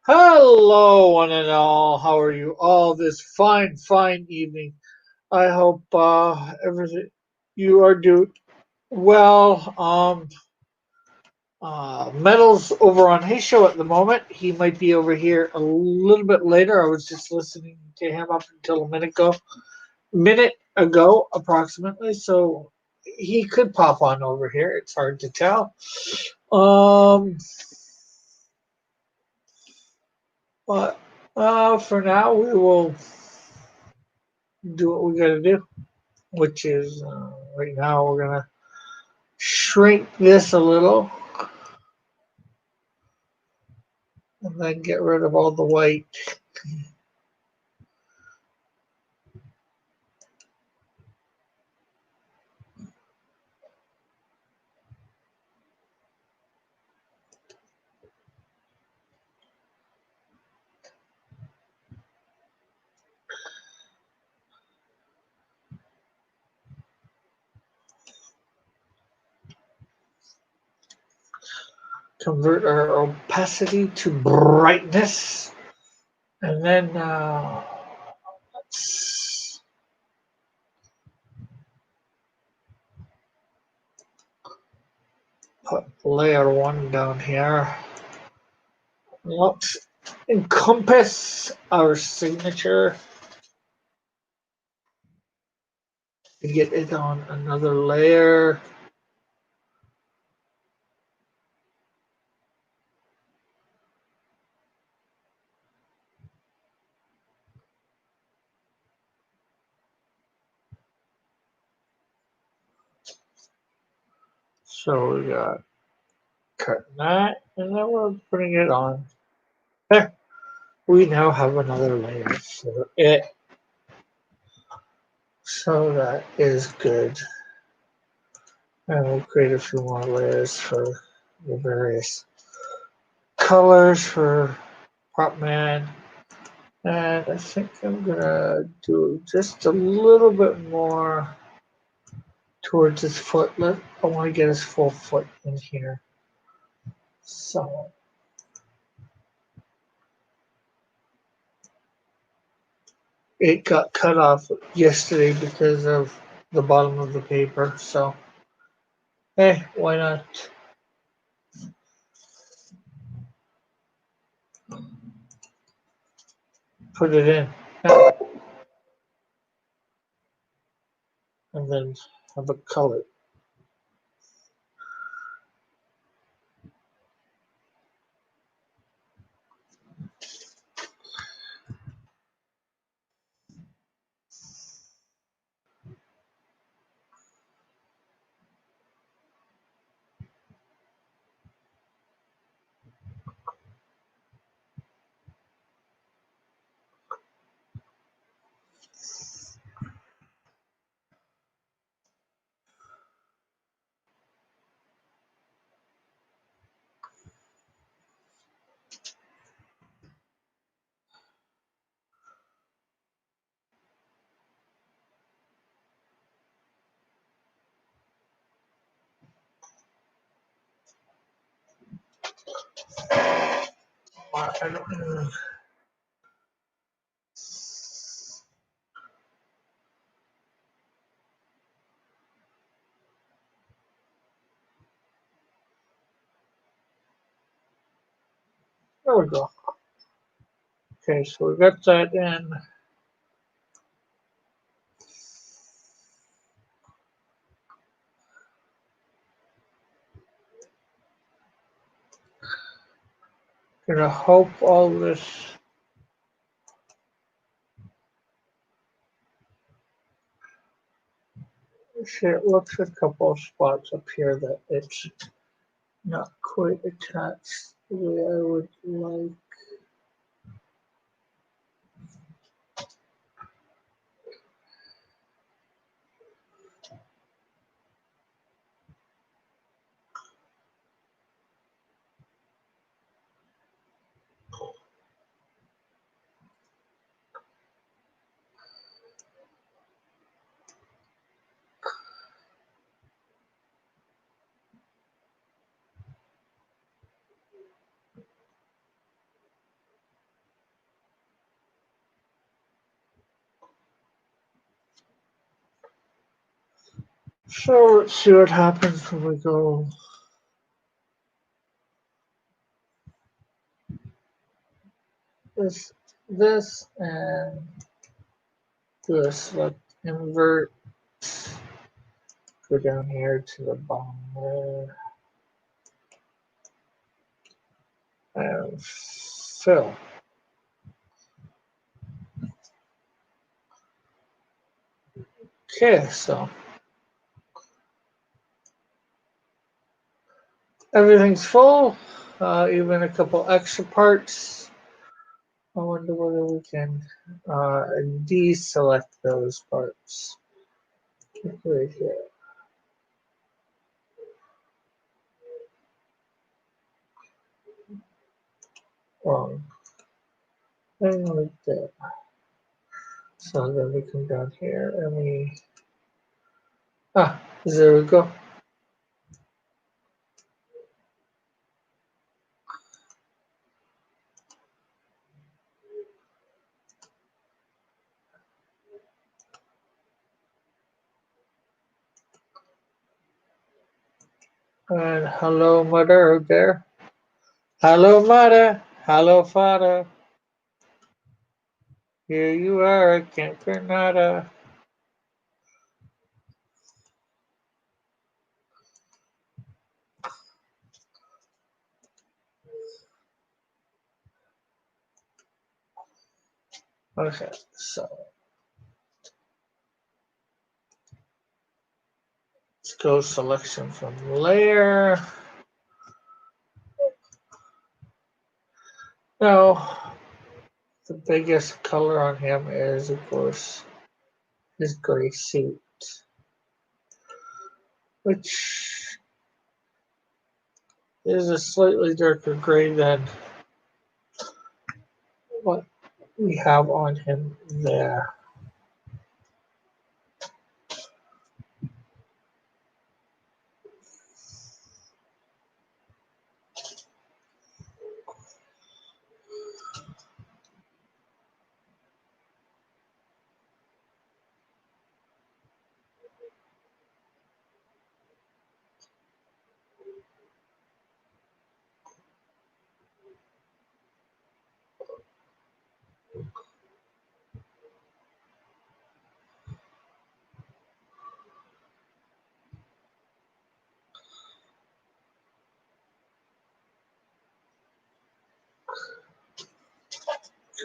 Hello, one and all. How are you all this fine evening? I hope everything you are doing well. Metal's over on his show at the moment. He might be over here a little bit later. I was just listening to him up until a minute ago, approximately. So he could pop on over here. It's hard to tell. Um, but for now, we will do what we got to do, which is right now we're gonna shrink this a little and then get rid of all the white. Convert our opacity to brightness, and then let's put layer one down here. Let's encompass our signature to get it on another layer. So we got cutting that, and then we're putting it on. There, we now have another layer for it. So that is good. And we'll create a few more layers for the various colors for Prop Man. And I think I'm gonna do just a little bit more towards his foot. I want to get his full foot in here. So it got cut off yesterday because of the bottom of the paper. So hey, why not put it in? Yeah. And then have a color. I don't know. There we go. Okay, so we got that in. Gonna hope all this shit looks a couple of spots up here that it's not quite attached the way I would like. So let's see what happens when we go this and do a select invert. Go down here to the bottom there and fill. Okay, so everything's full, even a couple extra parts. I wonder whether we can deselect those parts. Right here. Wrong. And like that. So then we come down here and we there we go. And hello mother out there. Hello mother. Hello father. Here you are at Camp Granada. Okay, so let's go selection from layer. Now, the biggest color on him is, of course, his gray suit, which is a slightly darker gray than what we have on him there.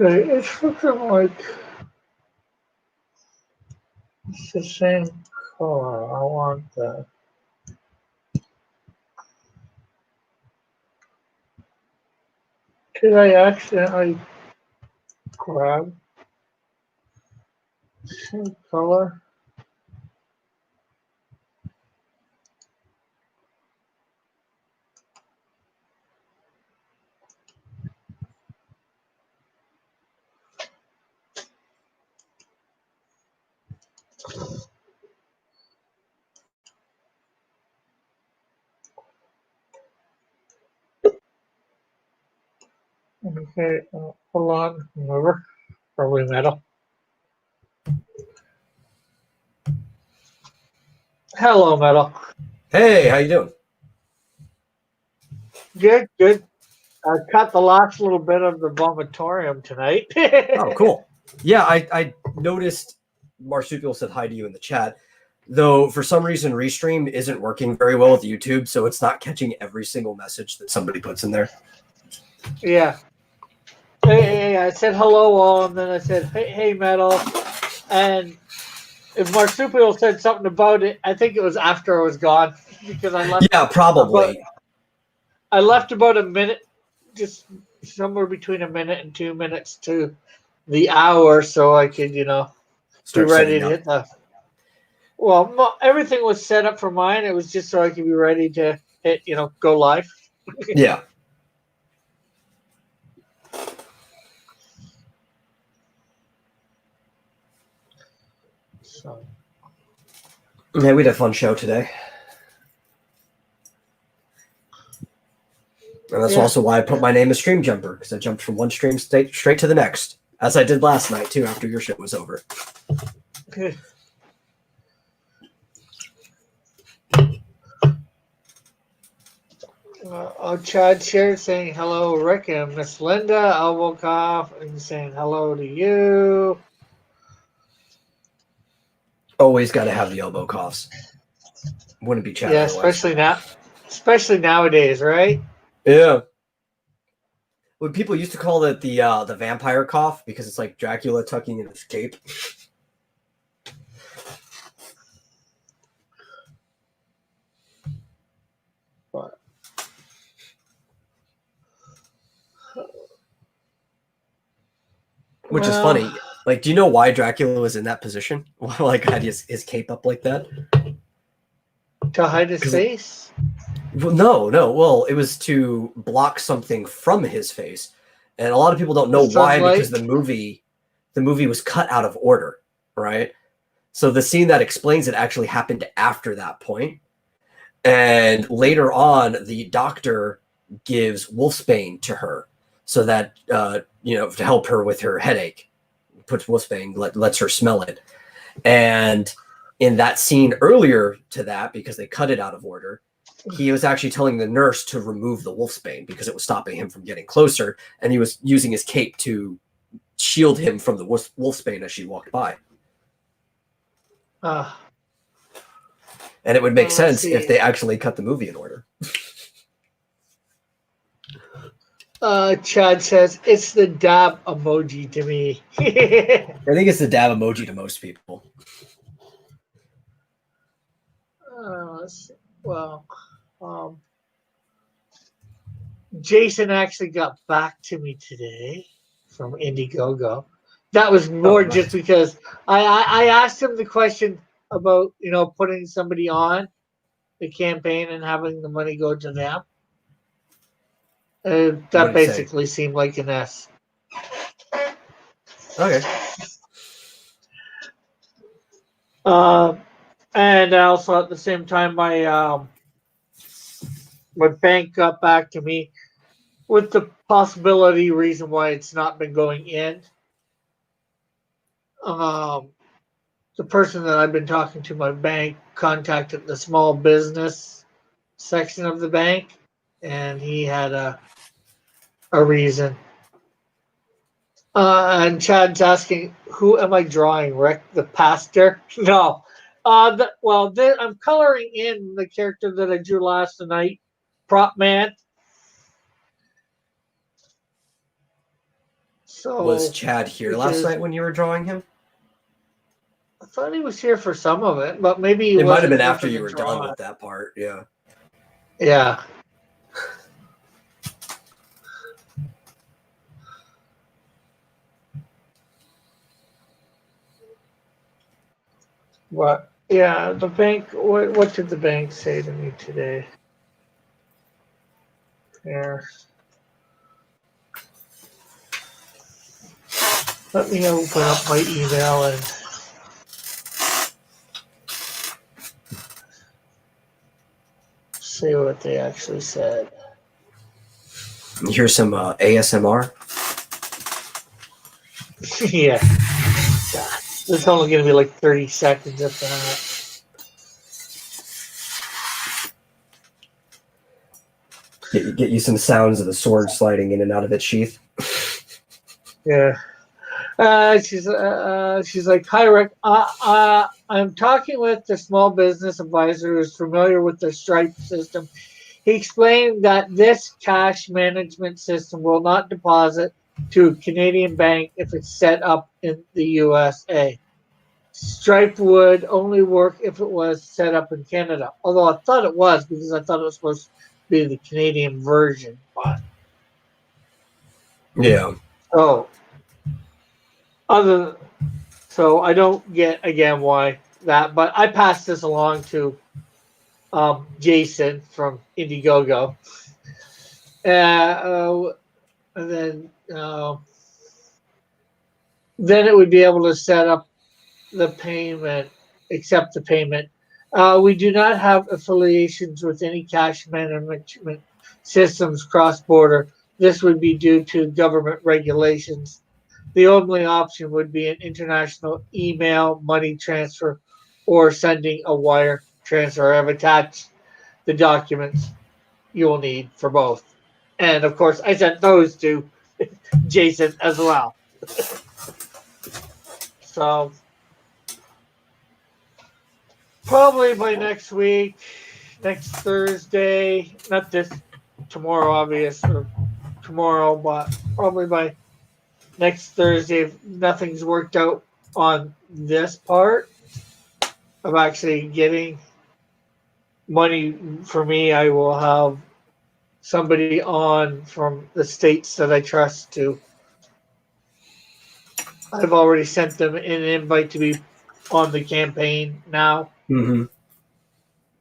Okay, it's looking like it's the same color. I want that. Did I accidentally grab the same color? Okay, hold on, remember? Probably metal. Hello, metal. Hey, how you doing? Good, good. I cut the last little bit of the vomitorium tonight. Oh, cool. Yeah, I noticed Marsupial said hi to you in the chat, though for some reason Restream isn't working very well with YouTube, so it's not catching every single message that somebody puts in there. Yeah. Hey, I said hello all, and then I said, hey, metal. And if Marsupial said something about it, I think it was after I was gone because I left. Yeah, probably. I left about a minute, just somewhere between a minute and 2 minutes to the hour, so I could, be Start ready setting to up. hit the. Well, everything was set up for mine. It was just so I could be ready to hit, go live. Yeah. So. Yeah, we had a fun show today. And that's also why I put my name as Stream Jumper, because I jumped from one stream state straight to the next, as I did last night, too, after your shit was over. Chad shared saying hello, Rick and Miss Linda. Elbow cough and saying hello to you. Always got to have the elbow coughs. Wouldn't be Chad Yeah, otherwise. especially nowadays, right? Yeah. When people used to call it the vampire cough because it's like Dracula tucking in his cape. But, Which is funny. Like, do you know why Dracula was in that position? Like, had his cape up like that? To hide his face? Well, no. Well, it was to block something from his face, and a lot of people don't know why because the movie was cut out of order, right? So the scene that explains it actually happened after that point, and later on, the doctor gives wolfsbane to her so that to help her with her headache. Puts wolfsbane, lets her smell it, and in that scene earlier to that, because they cut it out of order, he was actually telling the nurse to remove the wolfsbane because it was stopping him from getting closer, and he was using his cape to shield him from the wolfsbane as she walked by. And it would make sense if they actually cut the movie in order. Chad says it's the dab emoji to me. I think it's the dab emoji to most people. Well, Jason actually got back to me today from Indiegogo. That was more just because I asked him the question about putting somebody on the campaign and having the money go to them. That basically seemed like an S. Okay. And also at the same time, my bank got back to me with the reason why it's not been going in. The person that I've been talking to, my bank, contacted the small business section of the bank, and he had a reason. And Chad's asking, who am I drawing, Rick? The pastor? No. I'm coloring in the character that I drew last night, Prop Man. So was Chad here last night when you were drawing him? I thought he was here for some of it, but maybe it might have been after you were done with that part. Yeah. Yeah. What? Yeah, the bank. What did the bank say to me today? Here. Let me open up my email and see what they actually said. Here's some ASMR. Yeah. God, it's only going to be like 30 seconds if that. Get you some sounds of the sword sliding in and out of its sheath. Yeah. She's like, hi, Rick. I'm talking with the small business advisor who is familiar with the Stripe system. He explained that this cash management system will not deposit to a Canadian bank if it's set up in the USA. Stripe would only work if it was set up in Canada. Although I thought it was because I thought it was supposed to be the Canadian version. But yeah. So I don't get again why that, but I passed this along to Jason from Indiegogo, and then it would be able to set up the payment, accept the payment. We do not have affiliations with any cash management systems cross-border. This would be due to government regulations. The only option would be an international email, money transfer, or sending a wire transfer. I've attached the documents you will need for both. And of course, I sent those to Jason as well. So probably by next week, next Thursday, not this tomorrow, obvious, or tomorrow, but probably by next Thursday, if nothing's worked out on this part of actually getting money for me, I will have somebody on from the states that I trust to. I've already sent them an invite to be on the campaign now. Mm-hmm.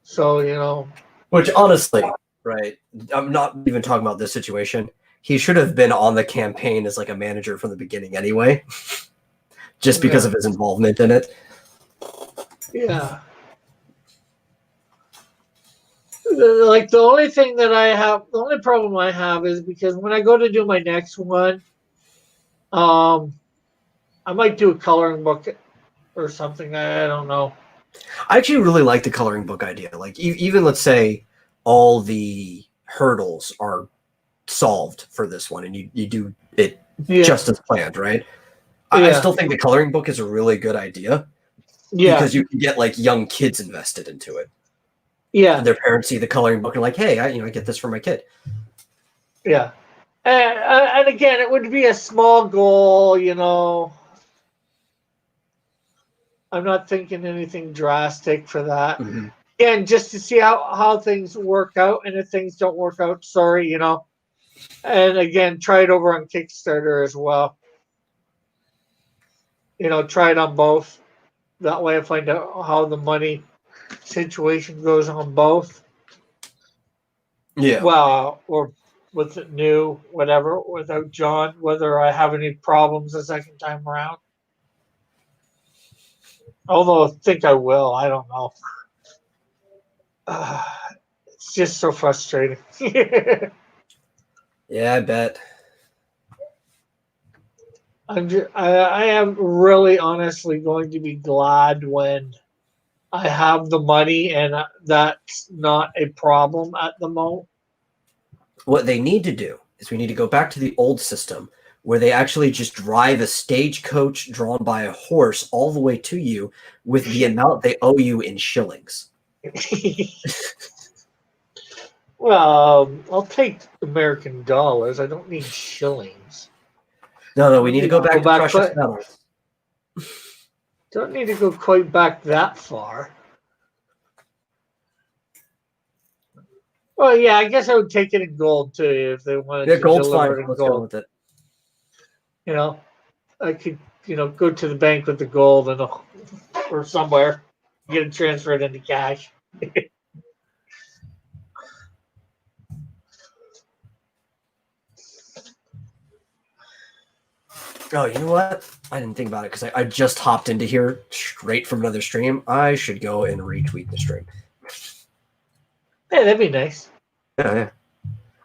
So, you know. Which honestly, right? I'm not even talking about this situation. He should have been on the campaign as like a manager from the beginning anyway, just because Yeah. of his involvement in it. Yeah. Like the only thing that I have, the only problem I have is because when I go to do my next one, I might do a coloring book or something. I don't know. I actually really like the coloring book idea. Like even let's say all the hurdles are solved for this one, and you do it Yeah. just as planned, right? I still think the coloring book is a really good idea because you can get like young kids invested into it. Yeah. And their parents see the coloring book and like, hey, I get this for my kid. Yeah. And again, it would be a small goal, you know. I'm not thinking anything drastic for that. Mm-hmm. Again, just to see how things work out, and if things don't work out, sorry, you know. And again, try it over on Kickstarter as well. You know, try it on both. That way I find out how the money situation goes on both. Yeah. Well, or with it new, whatever, without John, whether I have any problems the second time around. Although I think I will, I don't know. It's just so frustrating. Yeah, I bet. I am really honestly going to be glad when I have the money, and that's not a problem at the moment. What they need to do is we need to go back to the old system where they actually just drive a stagecoach drawn by a horse all the way to you with the amount they owe you in shillings. Well, I'll take American dollars. I don't need shillings. No, we need to go back to precious quite, metals. don't need to go quite back that far. Well, yeah, I guess I would take it in gold too if they wanted to Gold's deliver fine. it in Let's go gold. with it. You know, I could, go to the bank with the gold and or somewhere, get it transferred into cash. Oh, you know what? I didn't think about it because I just hopped into here straight from another stream. I should go and retweet the stream. Yeah, that'd be nice. Yeah.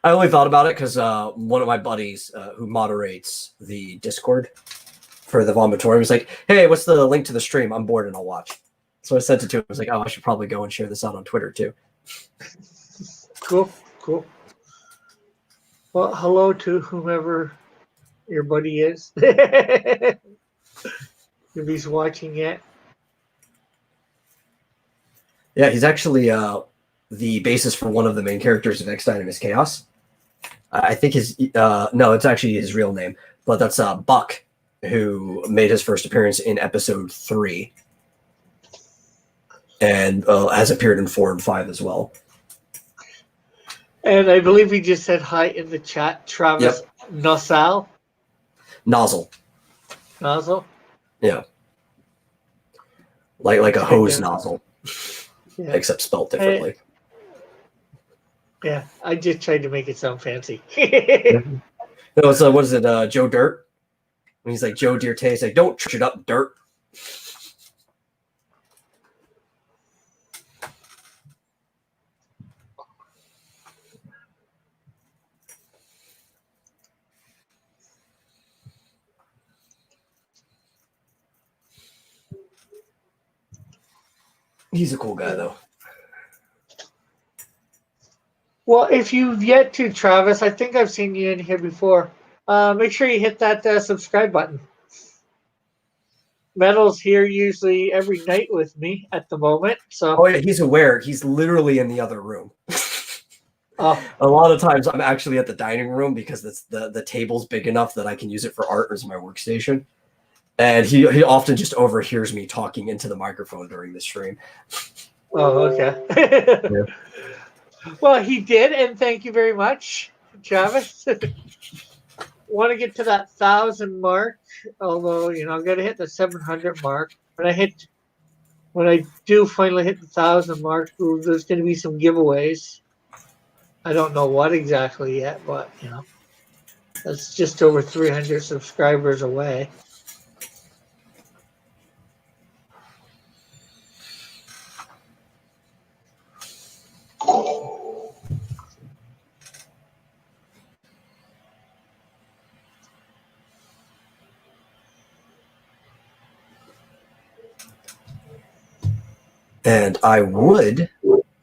I only thought about it because one of my buddies who moderates the Discord for the Vomitorium was like, hey, what's the link to the stream? I'm bored and I'll watch. So I sent it to him. I was like, oh, I should probably go and share this out on Twitter too. Cool. Well, hello to whomever your buddy is. If he's watching it. Yeah, he's actually the basis for one of the main characters of X Dynamis Chaos. I think no, it's actually his real name, but that's Buck, who made his first appearance in episode 3 and has appeared in 4 and 5 as well. And I believe he just said hi in the chat, Travis Nozzle. Nozzle. Yeah. Like a hose nozzle, Yeah. except spelled differently. Yeah, I just tried to make it sound fancy. No, so what is it, Joe Dirt? When he's like, Joe Dirte, he's like, don't touch it up, Dirt. He's a cool guy, though. Well, if you've yet to, Travis, I think I've seen you in here before. Make sure you hit that subscribe button. Metal's here usually every night with me at the moment. So, Oh yeah, he's aware. He's literally in the other room. oh, A lot of times I'm actually at the dining room because the table's big enough that I can use it for art as my workstation. And he often just overhears me talking into the microphone during the stream. okay. Yeah. Well, he did, and thank you very much, Travis. Want to get to that 1,000 mark, although I'm gonna hit the 700 mark. When I do finally hit the 1,000 mark, there's gonna be some giveaways. I don't know what exactly yet, but that's just over 300 subscribers away. And I would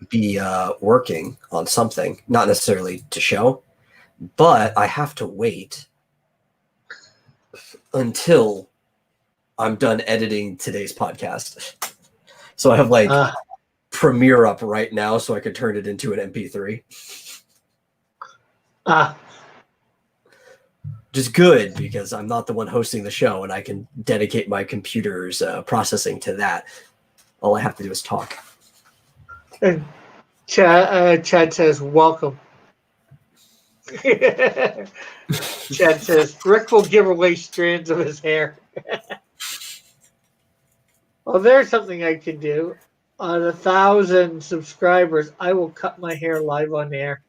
be working on something, not necessarily to show, but I have to wait until I'm done editing today's podcast. So I have like Premiere up right now so I could turn it into an MP3. Just good because I'm not the one hosting the show and I can dedicate my computer's processing to that. All I have to do is talk. And Chad says, welcome. Chad says, Rick will give away strands of his hair. Well, there's something I can do. On 1,000 subscribers, I will cut my hair live on air.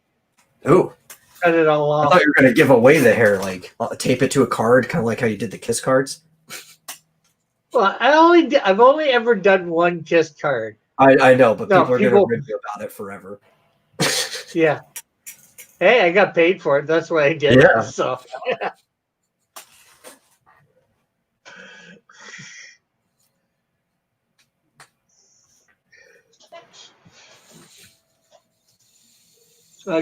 Ooh. Cut it all I off. thought you were going to give away the hair, like tape it to a card, kind of like how you did the Kiss cards. Well, I've only ever done one Kiss card. I know, but people are going to rave about it forever. Yeah. Hey, I got paid for it. That's what I did. Yeah. So.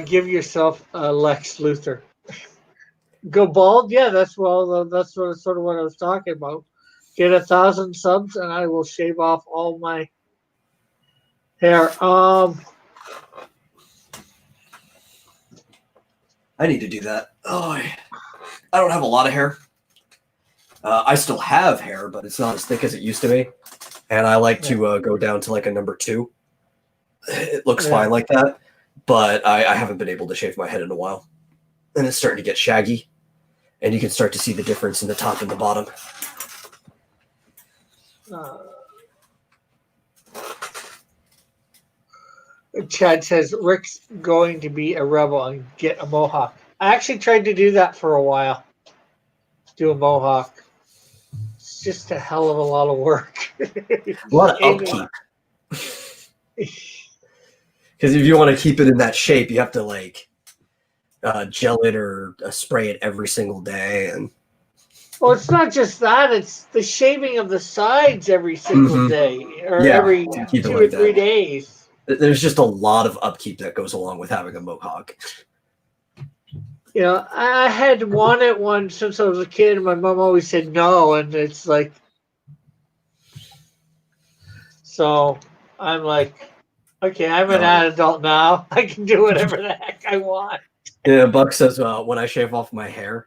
Give yourself a Lex Luthor. Go bald? Yeah, that's sort of what I was talking about. Get 1,000 subs, and I will shave off all my hair. I need to do that. Oh, I don't have a lot of hair. I still have hair, but it's not as thick as it used to be. And I like to go down to like a number 2. It looks fine like that, but I haven't been able to shave my head in a while. And it's starting to get shaggy. And you can start to see the difference in the top and the bottom. Chad says Rick's going to be a rebel and get a mohawk. I actually tried to do that for a while. Do a mohawk. It's just a hell of a lot of work. A lot of upkeep. Because if you want to keep it in that shape, you have to like gel it or spray it every single day. And well, it's not just that; it's the shaving of the sides every single day, or every 2 or 3 days. There's just a lot of upkeep that goes along with having a mohawk. I had wanted one since I was a kid, and my mom always said no, and it's like, so I'm like, okay, I'm an adult now. I can do whatever the heck I want. Yeah, Buck says when I shave off my hair,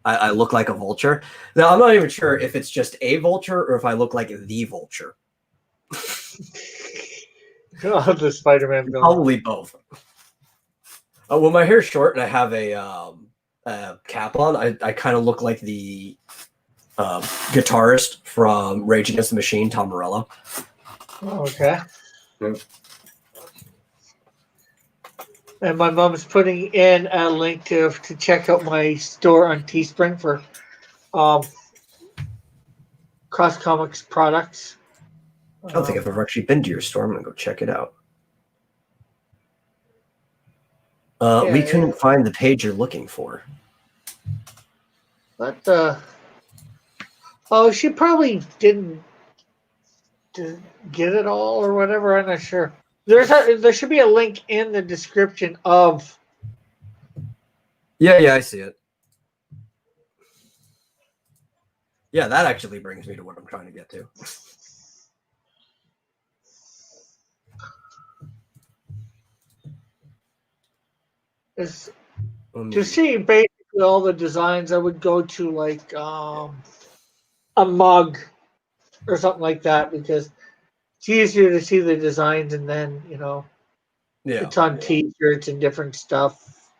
I look like a vulture. Now, I'm not even sure if it's just a vulture or if I look like the vulture. Oh, the Spider-Man villain. Probably both. When my hair's short and I have a cap on, I kind of look like the guitarist from Rage Against the Machine, Tom Morello. Okay. Yep. And my mom is putting in a link to check out my store on Teespring for Cross Comics products. I don't think I've ever actually been to your store. I'm going to go check it out. We couldn't find the page you're looking for. But, she probably didn't get it all or whatever. I'm not sure. There should be a link in the description of. Yeah, I see it. Yeah, that actually brings me to what I'm trying to get to. Is Let to me- see basically all the designs. I would go to like a mug or something like that because it's easier to see the designs and then yeah. it's on T-shirts and different stuff.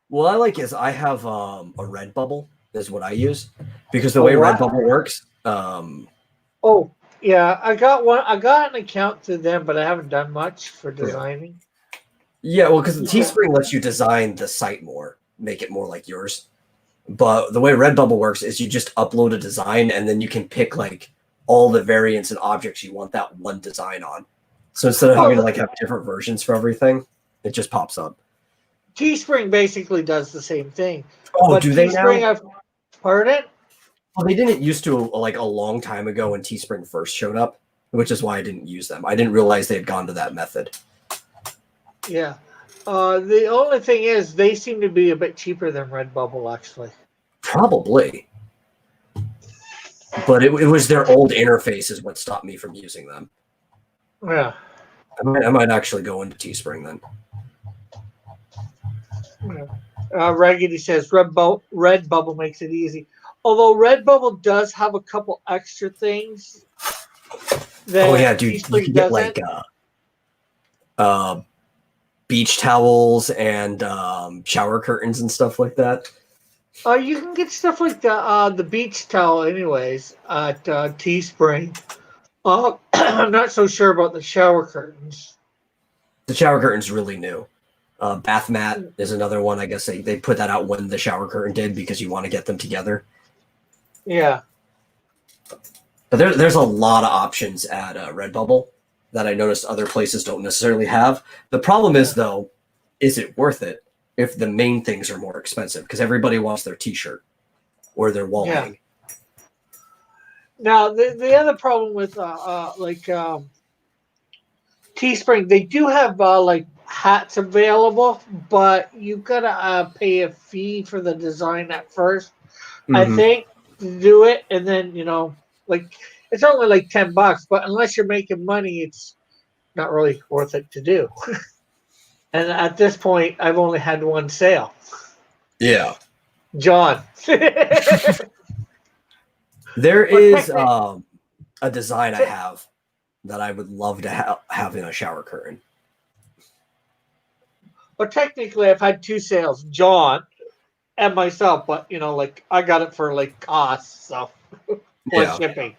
What I like is I have a Redbubble is what I use because the way what? Redbubble works, Oh yeah, I got one. I got an account through them, but I haven't done much for designing. yeah, well, because Teespring lets you design the site more, make it more like yours. But the way Redbubble works is you just upload a design and then you can pick like all the variants and objects you want that one design on. So instead of having to like have different versions for everything, it just pops up. Teespring basically does the same thing. Oh, but do they Teespring, now? I've heard it. Well, they didn't used to like a long time ago when Teespring first showed up, which is why I didn't use them. I didn't realize they had gone to that method. Yeah. The only thing is, they seem to be a bit cheaper than Redbubble, actually. Probably. But it was their old interface is what stopped me from using them. Yeah. I might actually go into Teespring then. Raggedy says Redbubble makes it easy. Although Redbubble does have a couple extra things. Oh yeah, dude, Teespring you can get doesn't. like beach towels and shower curtains and stuff like that. You can get stuff like the beach towel, anyways, at Teespring. I'm not so sure about the shower curtains. The shower curtain's really new. Bath mat is another one. I guess they put that out when the shower curtain did because you want to get them together. Yeah. But there's a lot of options at Redbubble that I noticed other places don't necessarily have. The problem is, though, is it worth it if the main things are more expensive? Because everybody wants their T-shirt or their wall hang. Now, the other problem with Teespring, they do have like hats available, but you gotta pay a fee for the design at 1st. I think, to do it, and then like it's only like $10, but unless you're making money, it's not really worth it to do. And at this point, I've only had one sale. Yeah. John. There is a design I have that I would love to have in a shower curtain. Well, technically, I've had 2 sales, John and myself, but like I got it for like costs, so plus shipping.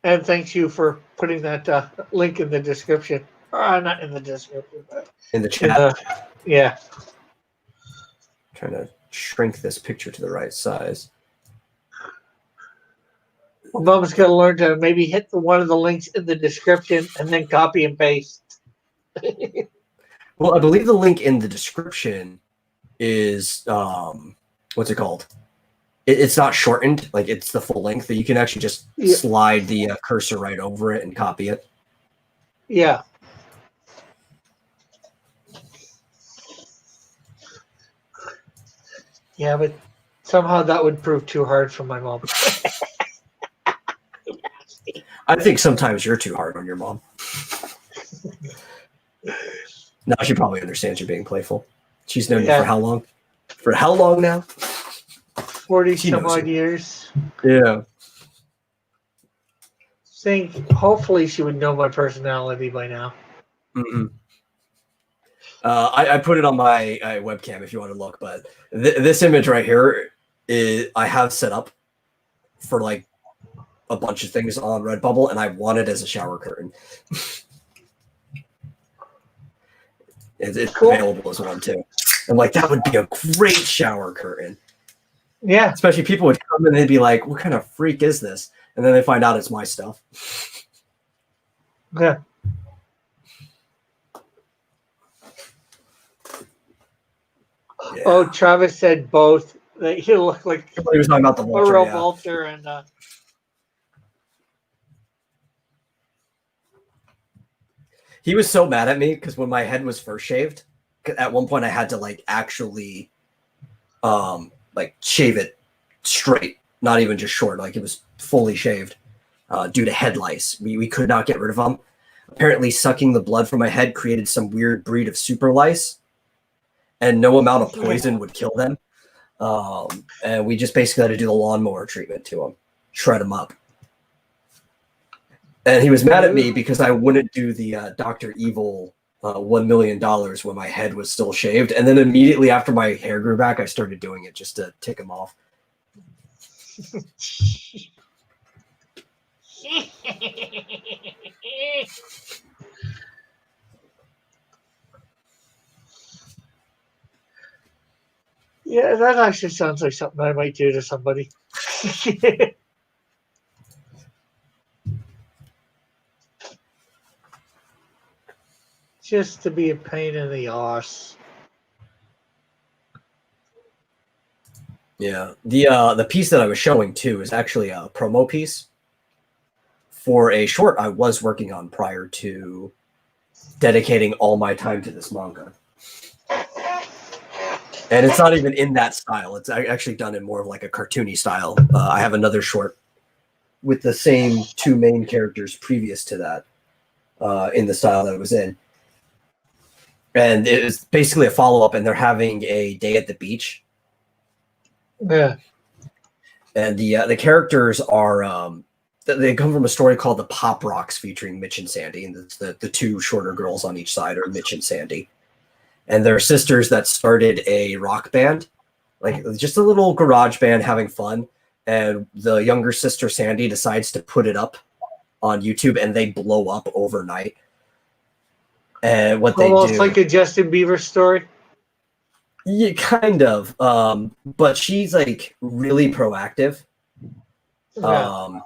And thanks you for putting that link in the description. Not in the description, but in the chat. Yeah. Trying to shrink this picture to the right size. Well, Mom's got to learn to maybe hit one of the links in the description and then copy and paste. Well, I believe the link in the description is what's it called? It's not shortened, like it's the full length. That you can actually just slide the cursor right over it and copy it. Yeah. Yeah, but somehow that would prove too hard for my mom. I think sometimes you're too hard on your mom. Now she probably understands you're being playful. She's known you for how long? For how long now? 40 some odd years. Yeah. Think hopefully she would know my personality by now. Mm-mm. I put it on my webcam if you want to look, but this image right here I have set up for like a bunch of things on Redbubble, and I want it as a shower curtain. It's cool. Available as one too. I'm like, that would be a great shower curtain. Yeah. Especially people would come and they'd be like, what kind of freak is this? And then they find out it's my stuff. Yeah. Yeah. Oh, Travis said both. He looked like he was talking about the vulture, vulture and He was so mad at me because when my head was first shaved, at one point I had to like actually like shave it straight, not even just short, like it was fully shaved due to head lice. We could not get rid of them. Apparently sucking the blood from my head created some weird breed of super lice, and no amount of poison would kill them. And we just basically had to do the lawnmower treatment to him, shred him up. And he was mad at me because I wouldn't do the Dr. Evil $1 million when my head was still shaved. And then immediately after my hair grew back, I started doing it just to tick him off. Yeah, that actually sounds like something I might do to somebody. Just to be a pain in the arse. Yeah. The piece that I was showing too is actually a promo piece for a short I was working on prior to dedicating all my time to this manga. And it's not even in that style. It's actually done in more of like a cartoony style. I have another short with the same two main characters previous to that in the style that it was in. And it was basically a follow-up, and they're having a day at the beach. Yeah. And the characters are they come from a story called The Pop Rocks featuring Mitch and Sandy, and the two shorter girls on each side are Mitch and Sandy. And they're sisters that started a rock band, like just a little garage band having fun. And the younger sister, Sandy, decides to put it up on YouTube, and they blow up overnight. And what they Almost do, like a Justin Bieber story. yeah, kind of. But she's like really proactive. Yeah.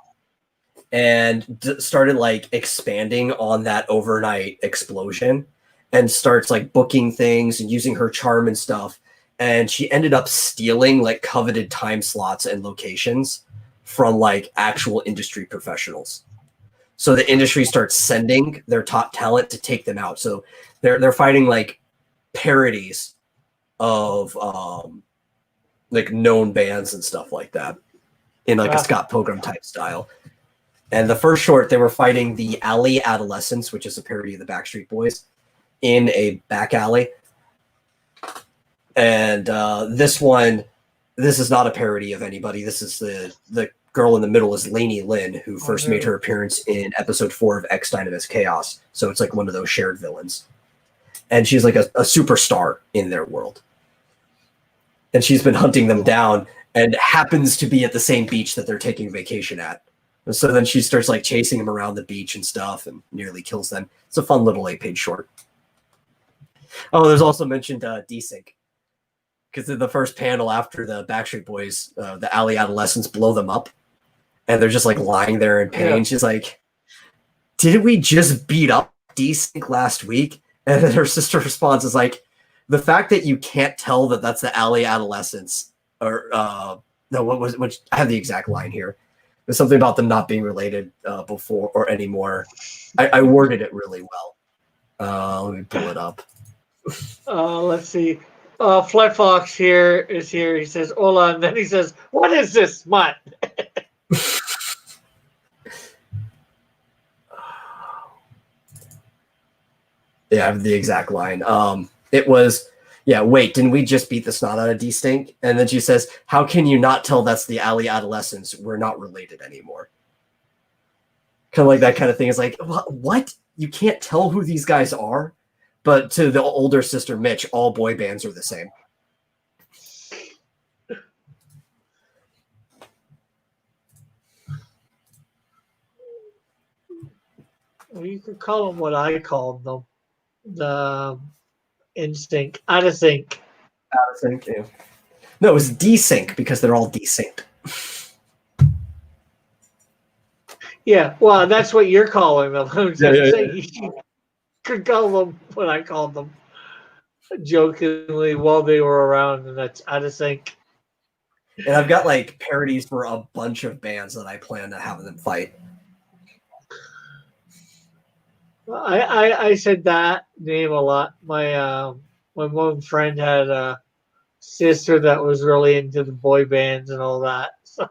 And started like expanding on that overnight explosion, and starts like booking things and using her charm and stuff. And she ended up stealing like coveted time slots and locations from like actual industry professionals. So the industry starts sending their top talent to take them out. So they're fighting like parodies of like known bands and stuff like that in like a Scott Pilgrim type style. And the first short, they were fighting the Alley Adolescents, which is a parody of the Backstreet Boys, in a back alley. And this one, this is not a parody of anybody. This is the girl in the middle is Lainey Lynn, who first made her appearance in episode 4 of X Dynamis Chaos. So it's like one of those shared villains. And she's like a superstar in their world. And she's been hunting them down and happens to be at the same beach that they're taking vacation at. And so then she starts like chasing them around the beach and stuff and nearly kills them. It's a fun little 8-page short. Oh, there's also mentioned Desync. Because in the first panel after the Backstreet Boys, the Alley Adolescents blow them up. And they're just like lying there in pain. Yeah. She's like, didn't we just beat up Desync last week? And then her sister responds is like, the fact that you can't tell that that's the Alley Adolescents, or no, what I have the exact line here. There's something about them not being related before or anymore. I worded it really well. Let me pull it up. Let's see. Fly Fox here is here. He says, hola, and then he says, what is this smut? Yeah, I have the exact line. It was, yeah, wait, didn't we just beat the snot out of Desync? And then she says, how can you not tell that's the Alley Adolescents? We're not related anymore. Kind of like that kind of thing. It's like, what? You can't tell who these guys are? But to the older sister, Mitch, all boy bands are the same. Well, you could call them what I called them. The Instinct. Out of sync. Out of sync, yeah. No, it was desync because they're all desynced. Yeah, well, that's what you're calling them. I'm just saying you could call them what I called them jokingly while they were around, and that's out of sync. And I've got like parodies for a bunch of bands that I plan to have them fight. I said that name a lot. My one friend had a sister that was really into the boy bands and all that. So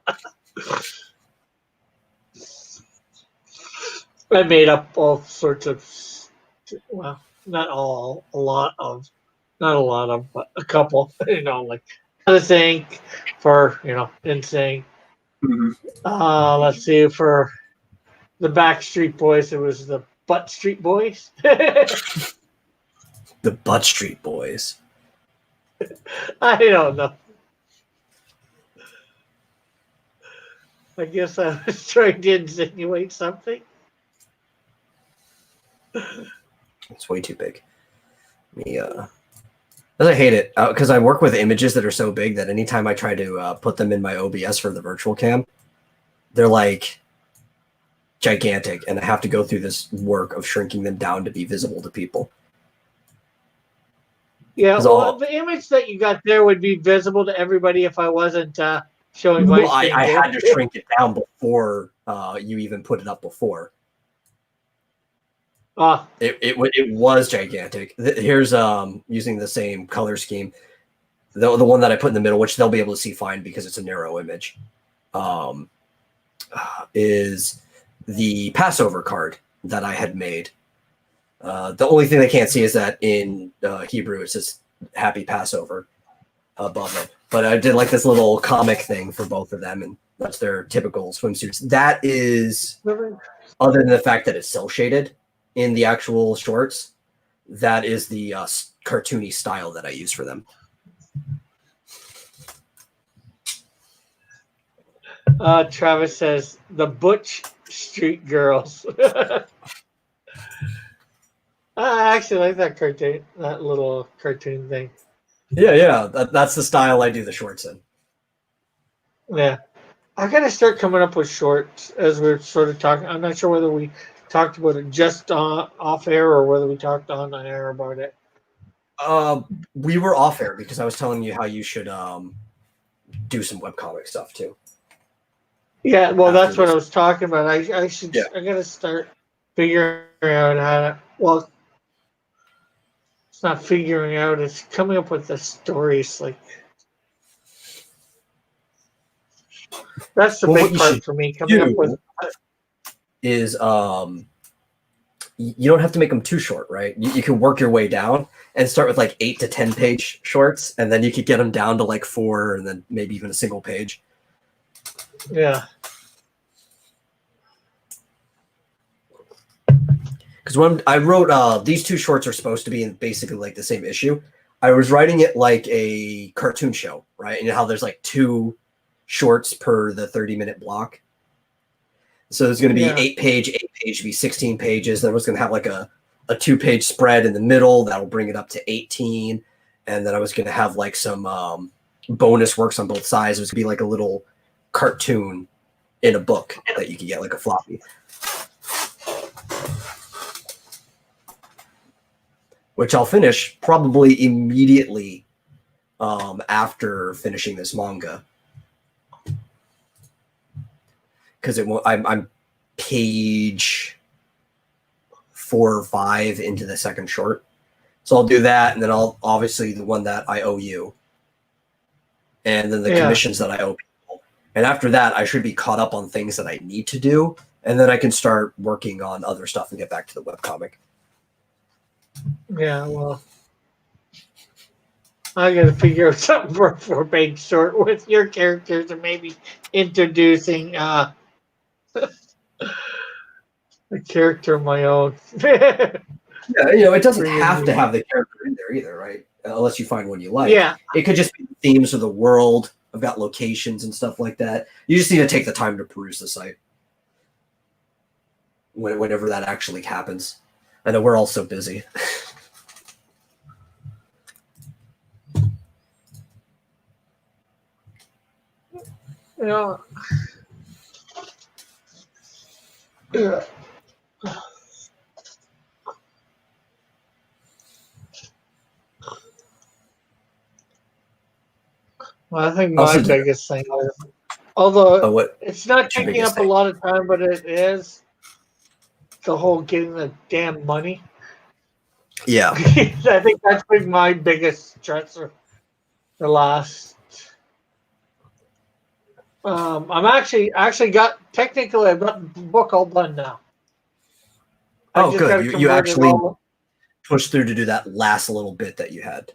I made up all sorts of, well, not all, not a lot of, but a couple. Like the think for insane. Let's see, for the Backstreet Boys, it was the Butt Street Boys. The Butt Street Boys. I don't know. I guess I was trying to insinuate something. It's way too big. I hate it because I work with images that are so big that anytime I try to put them in my OBS for the virtual cam, they're like gigantic, and I have to go through this work of shrinking them down to be visible to people. Yeah, well, the image that you got there would be visible to everybody if I wasn't showing my screen. I had to shrink it down before you even put it up before. It was gigantic. Here's using the same color scheme. The one that I put in the middle, which they'll be able to see fine because it's a narrow image, is the Passover card that I had made. The only thing they can't see is that in Hebrew it says Happy Passover above it. But I did like this little comic thing for both of them, and that's their typical swimsuits. That is, other than the fact that it's cel shaded in the actual shorts, that is the cartoony style that I use for them. Travis says the Butch Street Girls. I actually like that cartoon, that little cartoon thing. Yeah, that's the style I do the shorts in. Yeah, I gotta start coming up with shorts as we're sort of talking. I'm not sure whether we talked about it just off air or whether we talked on air about it. We were off air because I was telling you how you should do some webcomic stuff too. Yeah, well, that's what I was talking about. I should. Yeah. I gotta start figuring out how to. Well, it's not figuring out. It's coming up with the stories. Like that's the big part for me. Coming up with is you don't have to make them too short, right? You can work your way down and start with like 8 to 10 page shorts, and then you could get them down to like 4, and then maybe even a single page. Yeah. Because when I wrote these 2 shorts are supposed to be in basically like the same issue, I was writing it like a cartoon show, right? And how there's like 2 shorts per the 30-minute block. So there's going to be 8 page, be 16 pages. Then I was going to have like a 2-page spread in the middle that'll bring it up to 18. And then I was going to have like some bonus works on both sides. It was going to be like a little cartoon in a book that you could get like a floppy. Which I'll finish probably immediately after finishing this manga. Because I'm page 4 or 5 into the second short. So I'll do that, and then I'll obviously the one that I owe you. And then the commissions that I owe people. And after that, I should be caught up on things that I need to do, and then I can start working on other stuff and get back to the webcomic. Yeah, well, I got to figure out something for a 4-page short with your characters and maybe introducing a character of my own. Yeah, it doesn't have to have the character in there either, right? Unless you find one you like. Yeah. It could just be themes of the world. I've got locations and stuff like that. You just need to take the time to peruse the site. Whenever that actually happens. I know we're all so busy. Yeah. Well, I think my biggest thing, although it's not taking up a lot of time, but it is the whole getting the damn money. Yeah. I think that's been my biggest stressor the last. I'm actually got technically I've got the book all done now. Oh, just good. gotta You convert it actually all. pushed through to do that last little bit that you had.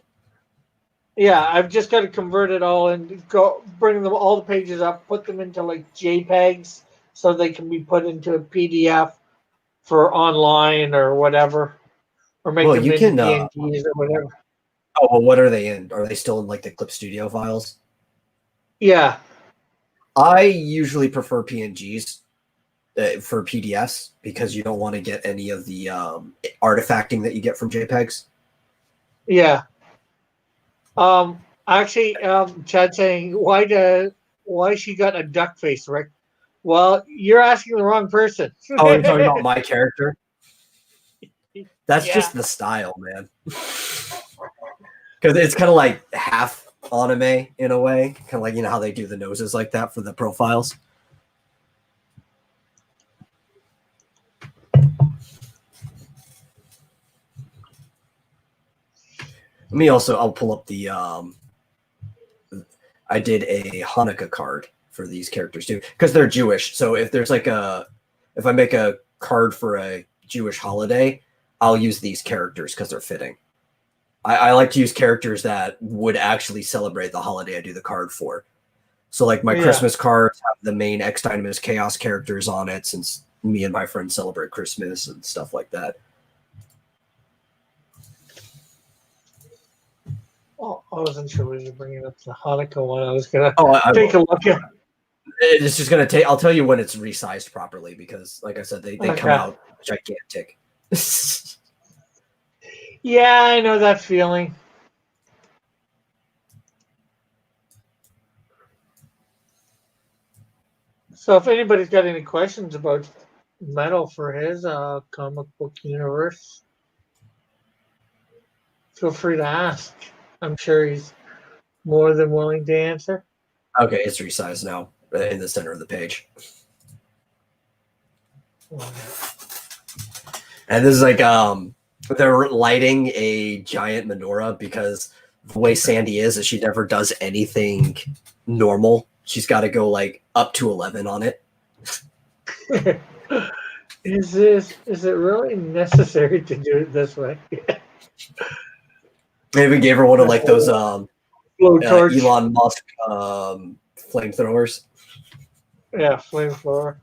Yeah, I've just got to convert it all and go bring them all the pages up, put them into like JPEGs so they can be put into a PDF for online or whatever, or make Well, them you into can. PNGs or whatever. Oh, well, what are they in? Are they still in like the Clip Studio files? Yeah, I usually prefer PNGs for PDFs because you don't want to get any of the artifacting that you get from JPEGs. yeah. Actually, Chad saying why she got a duck face, Rick? Well, you're asking the wrong person. Oh, you're talking about my character? That's Yeah. just the style, man. Because it's kind of like half anime in a way, kind of like how they do the noses like that for the profiles. I'll pull up the I did a Hanukkah card for these characters too because they're Jewish. So if I make a card for a Jewish holiday, I'll use these characters because they're fitting. I like to use characters that would actually celebrate the holiday I do the card for. So like my Christmas cards have the main X Dynamis Chaos characters on it since me and my friends celebrate Christmas and stuff like that. Oh, I wasn't sure when you were bringing up the Hanukkah one. I was gonna take a look at. It's just gonna take. I'll tell you when it's resized properly because, like I said, they come out gigantic. Yeah, I know that feeling. So if anybody's got any questions about Metal for his comic book universe, feel free to ask. I'm sure he's more than willing to answer. Okay, it's resized now in the center of the page. And this is like they're lighting a giant menorah because the way Sandy is she never does anything normal. She's got to go like up to 11 on it. Is it really necessary to do it this way? They even gave her one of like those blowtorch. Elon Musk flamethrowers. Yeah, flamethrower.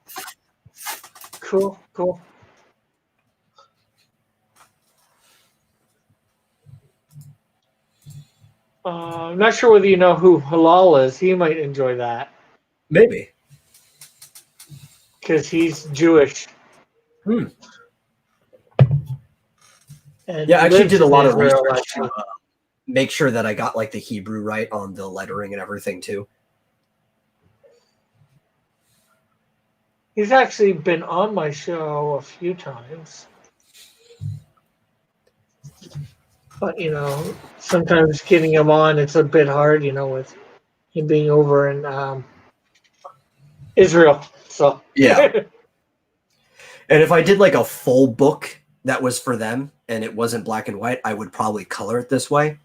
Cool. I'm not sure whether you know who Halal is. He might enjoy that. Maybe. Because he's Jewish. And I actually did a lot of Israel, research to make sure that I got like the Hebrew right on the lettering and everything too. He's actually been on my show a few times. But, sometimes getting him on, it's a bit hard, with him being over in Israel. So yeah. And if I did like a full book that was for them and it wasn't black and white, I would probably color it this way.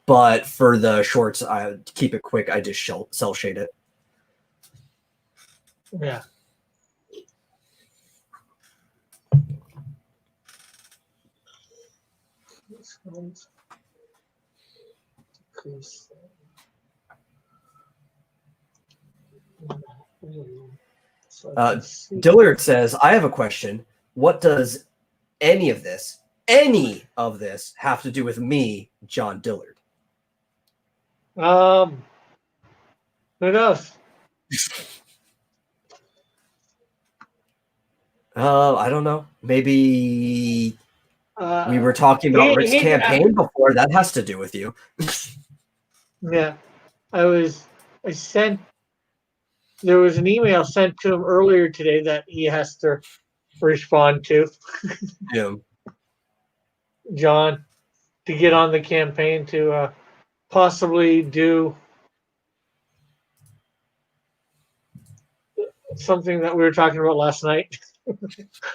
But for the shorts, I would keep it quick. I just cell shade it. Yeah. Dillard says, I have a question. What does any of this have to do with me, John Dillard? Who knows? I don't know. Maybe we were talking about Rick's campaign before. That has to do with you. Yeah. There was an email sent to him earlier today that he has to respond to. Yeah. John, to get on the campaign to possibly do something that we were talking about last night.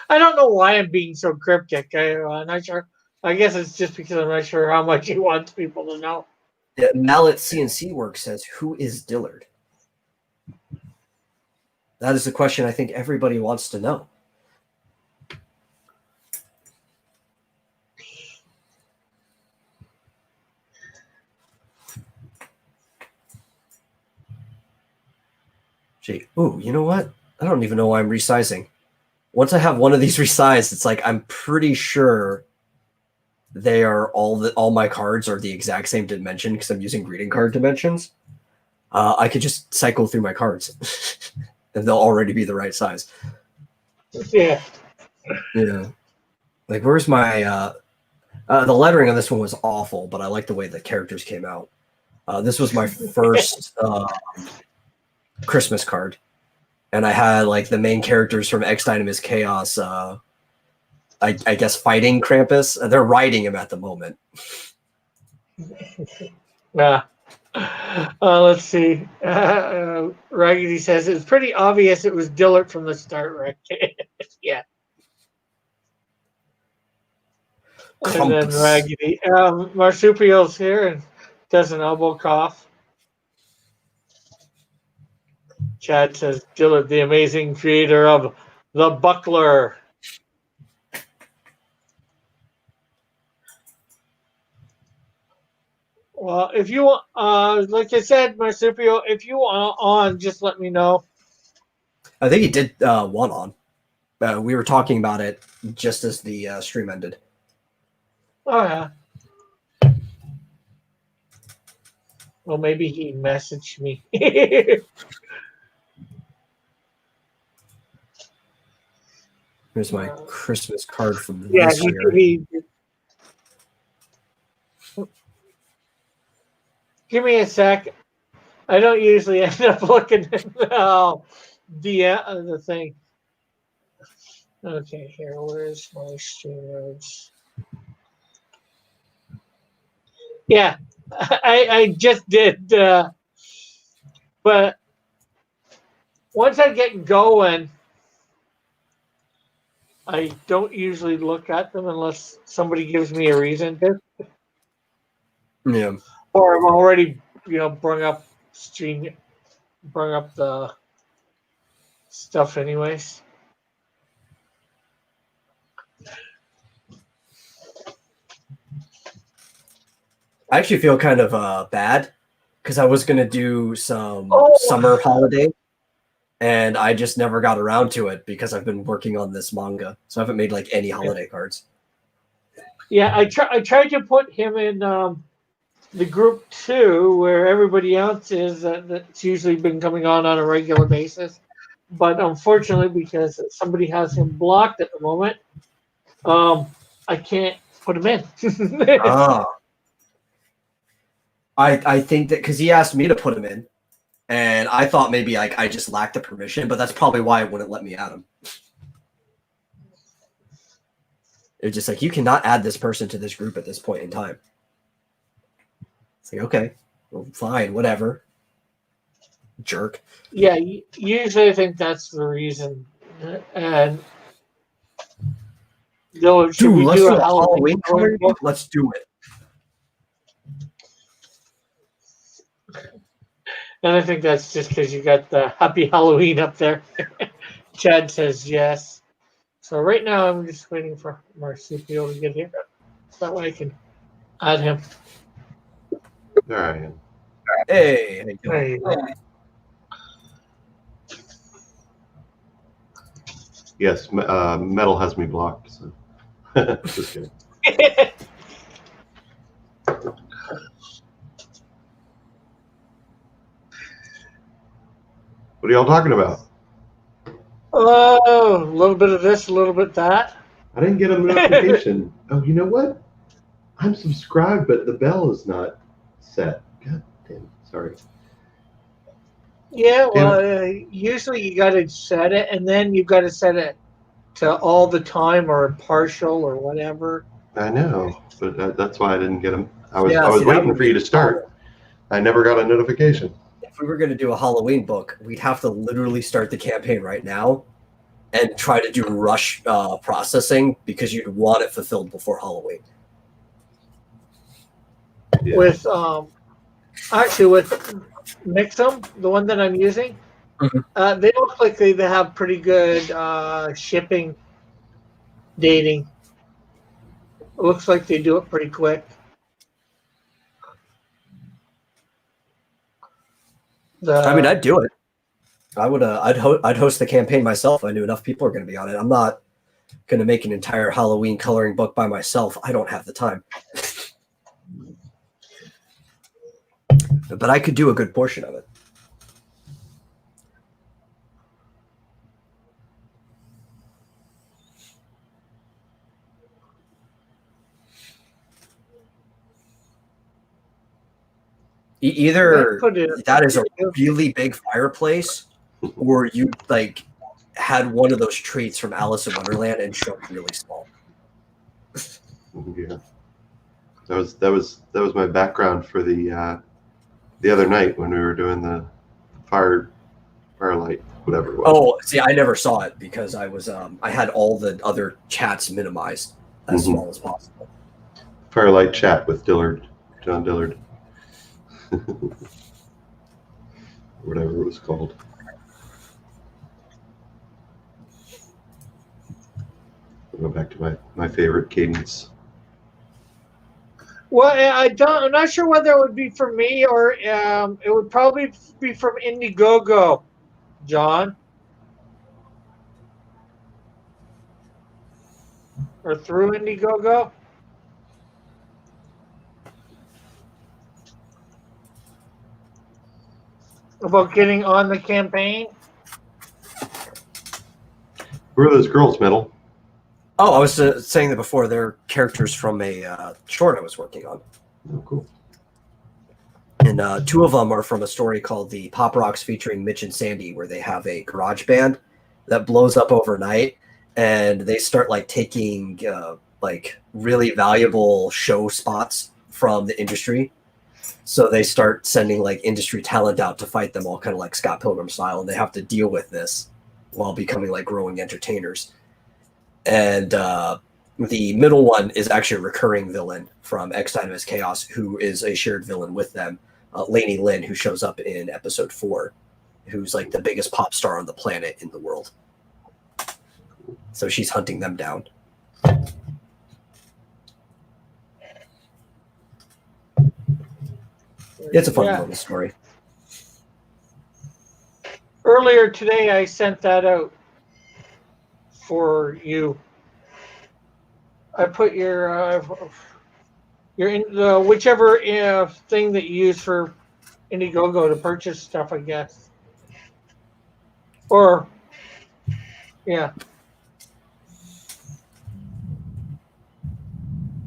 I don't know why I'm being so cryptic. I'm not sure. I guess it's just because I'm not sure how much he wants people to know. Yeah, Mallet CNC Work says, "Who is Dillard?" That is the question I think everybody wants to know. Gee, ooh, you know what? I don't even know why I'm resizing. Once I have one of these resized, it's like I'm pretty sure they are all my cards are the exact same dimension because I'm using greeting card dimensions. I could just cycle through my cards, and they'll already be the right size. Yeah. Yeah. Like, where's my the lettering on this one was awful, but I like the way the characters came out. This was my first Christmas card, and I had like the main characters from X Dynamis Chaos. I guess fighting Krampus. They're riding him at the moment. Yeah. Let's see. Raggedy says it's pretty obvious it was Dillard from the start, right? Yeah. And then Krampus. Raggedy. Marsupial's here and does an elbow cough. Chad says Dillard, the amazing creator of the Buckler. Well, if you like I said, Marsupial, if you want on, just let me know. I think he did one on. We were talking about it just as the stream ended. Oh yeah. Well, maybe he messaged me. Here's my Christmas card from Yeah, this year. Give me a sec. I don't usually end up looking at the thing. Okay, here. Where's my streamers? Yeah, I just did. But once I get going, I don't usually look at them unless somebody gives me a reason to. Yeah. Or I'm already, bring up the stuff anyways. I actually feel kind of bad because I was gonna do some summer holiday, and I just never got around to it because I've been working on this manga, so I haven't made like any holiday cards. Yeah, I tried to put him in the group 2 where everybody else is that's usually been coming on a regular basis, but unfortunately because somebody has him blocked at the moment, I can't put him in. I think that because he asked me to put him in, and I thought maybe like I just lacked the permission, but that's probably why it wouldn't let me add him. It's just like, you cannot add this person to this group at this point in time. It's like, okay, well, fine, whatever. Jerk. Yeah, usually I think that's the reason. And dude, let's do a Halloween color book. Let's do it. And I think that's just because you got the Happy Halloween up there. Chad says yes. So right now I'm just waiting for Marsupial to get here. So that way I can add him. There I am. Hey, how you doing? Hey. Yes, Metal has me blocked. So. Just kidding. What are y'all talking about? Oh, a little bit of this, a little bit that. I didn't get a notification. Oh, you know what? I'm subscribed, but the bell is not set. God damn. Sorry. Yeah, well, usually you got to set it, and then you got to set it to all the time or partial or whatever. I know, but that's why I didn't get them. I was waiting for you to start. I never got a notification. If we were going to do a Halloween book, we'd have to literally start the campaign right now and try to do rush processing because you'd want it fulfilled before Halloween. Yeah. With actually with Mixum, the one that I'm using, Mhm. they look like they have pretty good shipping dating. It looks like they do it pretty quick. I mean, I'd do it. I would. I'd host the campaign myself. I knew enough people are going to be on it. I'm not going to make an entire Halloween coloring book by myself. I don't have the time. But I could do a good portion of it. Either that is a really big fireplace, or you like had one of those treats from Alice in Wonderland and shrunk really small. Yeah, that was my background for the other night when we were doing the firelight, whatever it was. Oh, see, I never saw it because I was I had all the other chats minimized as small as possible. Firelight chat with John Dillard. Whatever it was called. I'll go back to my favorite cadence. Well, I'm not sure whether it would be from me or it would probably be from Indiegogo, John, or through Indiegogo. About getting on the campaign. Who are those girls, Metal? Oh, I was saying that before. They're characters from a short I was working on. Oh, cool. And two of them are from a story called The Pop Rocks featuring Mitch and Sandy, where they have a garage band that blows up overnight, and they start like taking like really valuable show spots from the industry. So they start sending like industry talent out to fight them, all kind of like Scott Pilgrim style, and they have to deal with this while becoming like growing entertainers. And the middle one is actually a recurring villain from X Dynamis Chaos, who is a shared villain with them, Lainey Lynn, who shows up in episode 4, who's like the biggest pop star on the planet in the world. So she's hunting them down. It's a fun little story. Earlier today, I sent that out for you. I put your whichever thing that you use for Indiegogo to purchase stuff, I guess. Or, yeah.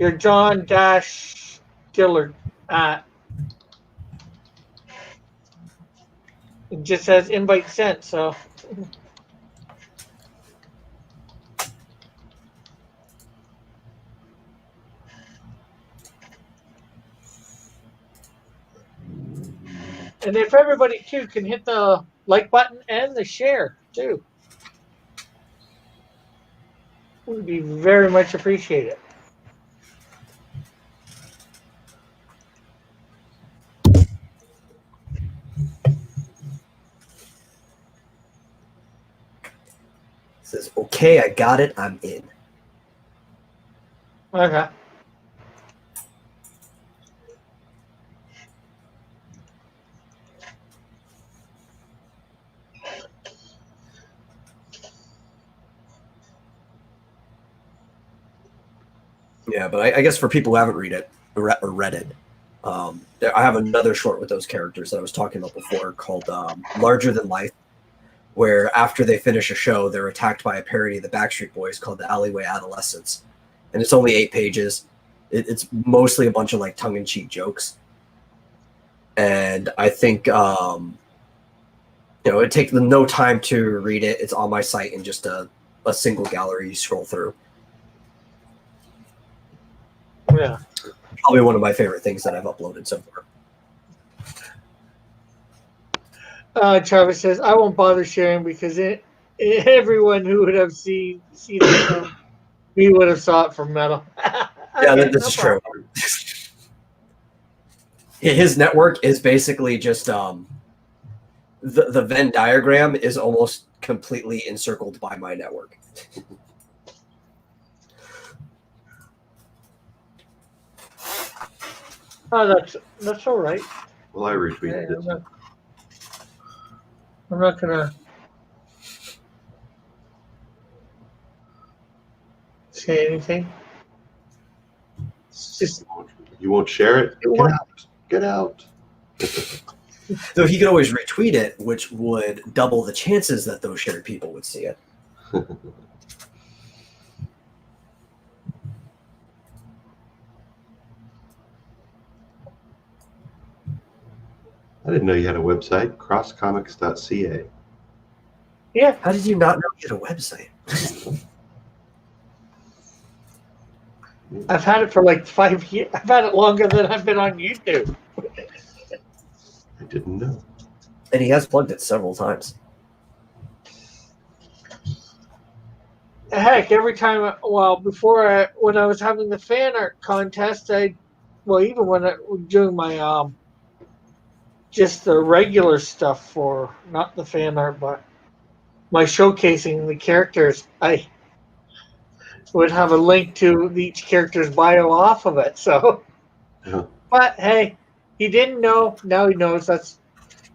Your John Dillard at. It just says invite sent, so. And if everybody too can hit the like button and the share too, would be very much appreciated. Says, okay, I got it, I'm in. Okay. Yeah, but I guess for people who haven't read it or read it, I have another short with those characters that I was talking about before called Larger Than Life, where after they finish a show, they're attacked by a parody of the Backstreet Boys called The Alleyway Adolescents. And it's only 8 pages. It's mostly a bunch of like tongue-in-cheek jokes. And I think, it takes no time to read it. It's on my site in just a single gallery you scroll through. Yeah. Probably one of my favorite things that I've uploaded so far. Travis says, I won't bother sharing because everyone who would have seen it from me would have saw it from Metal. Yeah, Okay, this no is true. problem. His network is basically just the Venn diagram is almost completely encircled by my network. Oh, that's all right. Well, I retweeted Yeah, it. I'm not gonna say anything. It's just You won't share it? It Get won't- out. Get out. Though he could always retweet it, which would double the chances that those shared people would see it. I didn't know you had a website, crosscomics.ca. yeah. How did you not know he had a website? I've had it for like 5 years. I've had it longer than I've been on YouTube. I didn't know. And he has plugged it several times. Heck, every time, when I was having the fan art contest, even when I was doing my, just the regular stuff for, not the fan art, but my showcasing the characters, I would have a link to each character's bio off of it, so. Yeah. But hey, he didn't know, now he knows.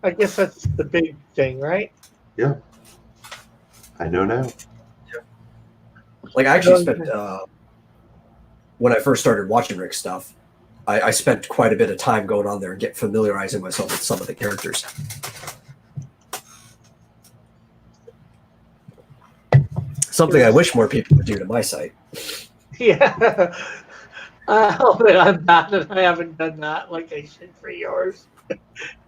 I guess that's the big thing, right? I know now. Like I actually spent when I first started watching Rick's stuff, I spent quite a bit of time going on there and familiarizing myself with some of the characters. Something I wish more people would do to my site. Yeah. I'm bad that I haven't done that like I should for yours.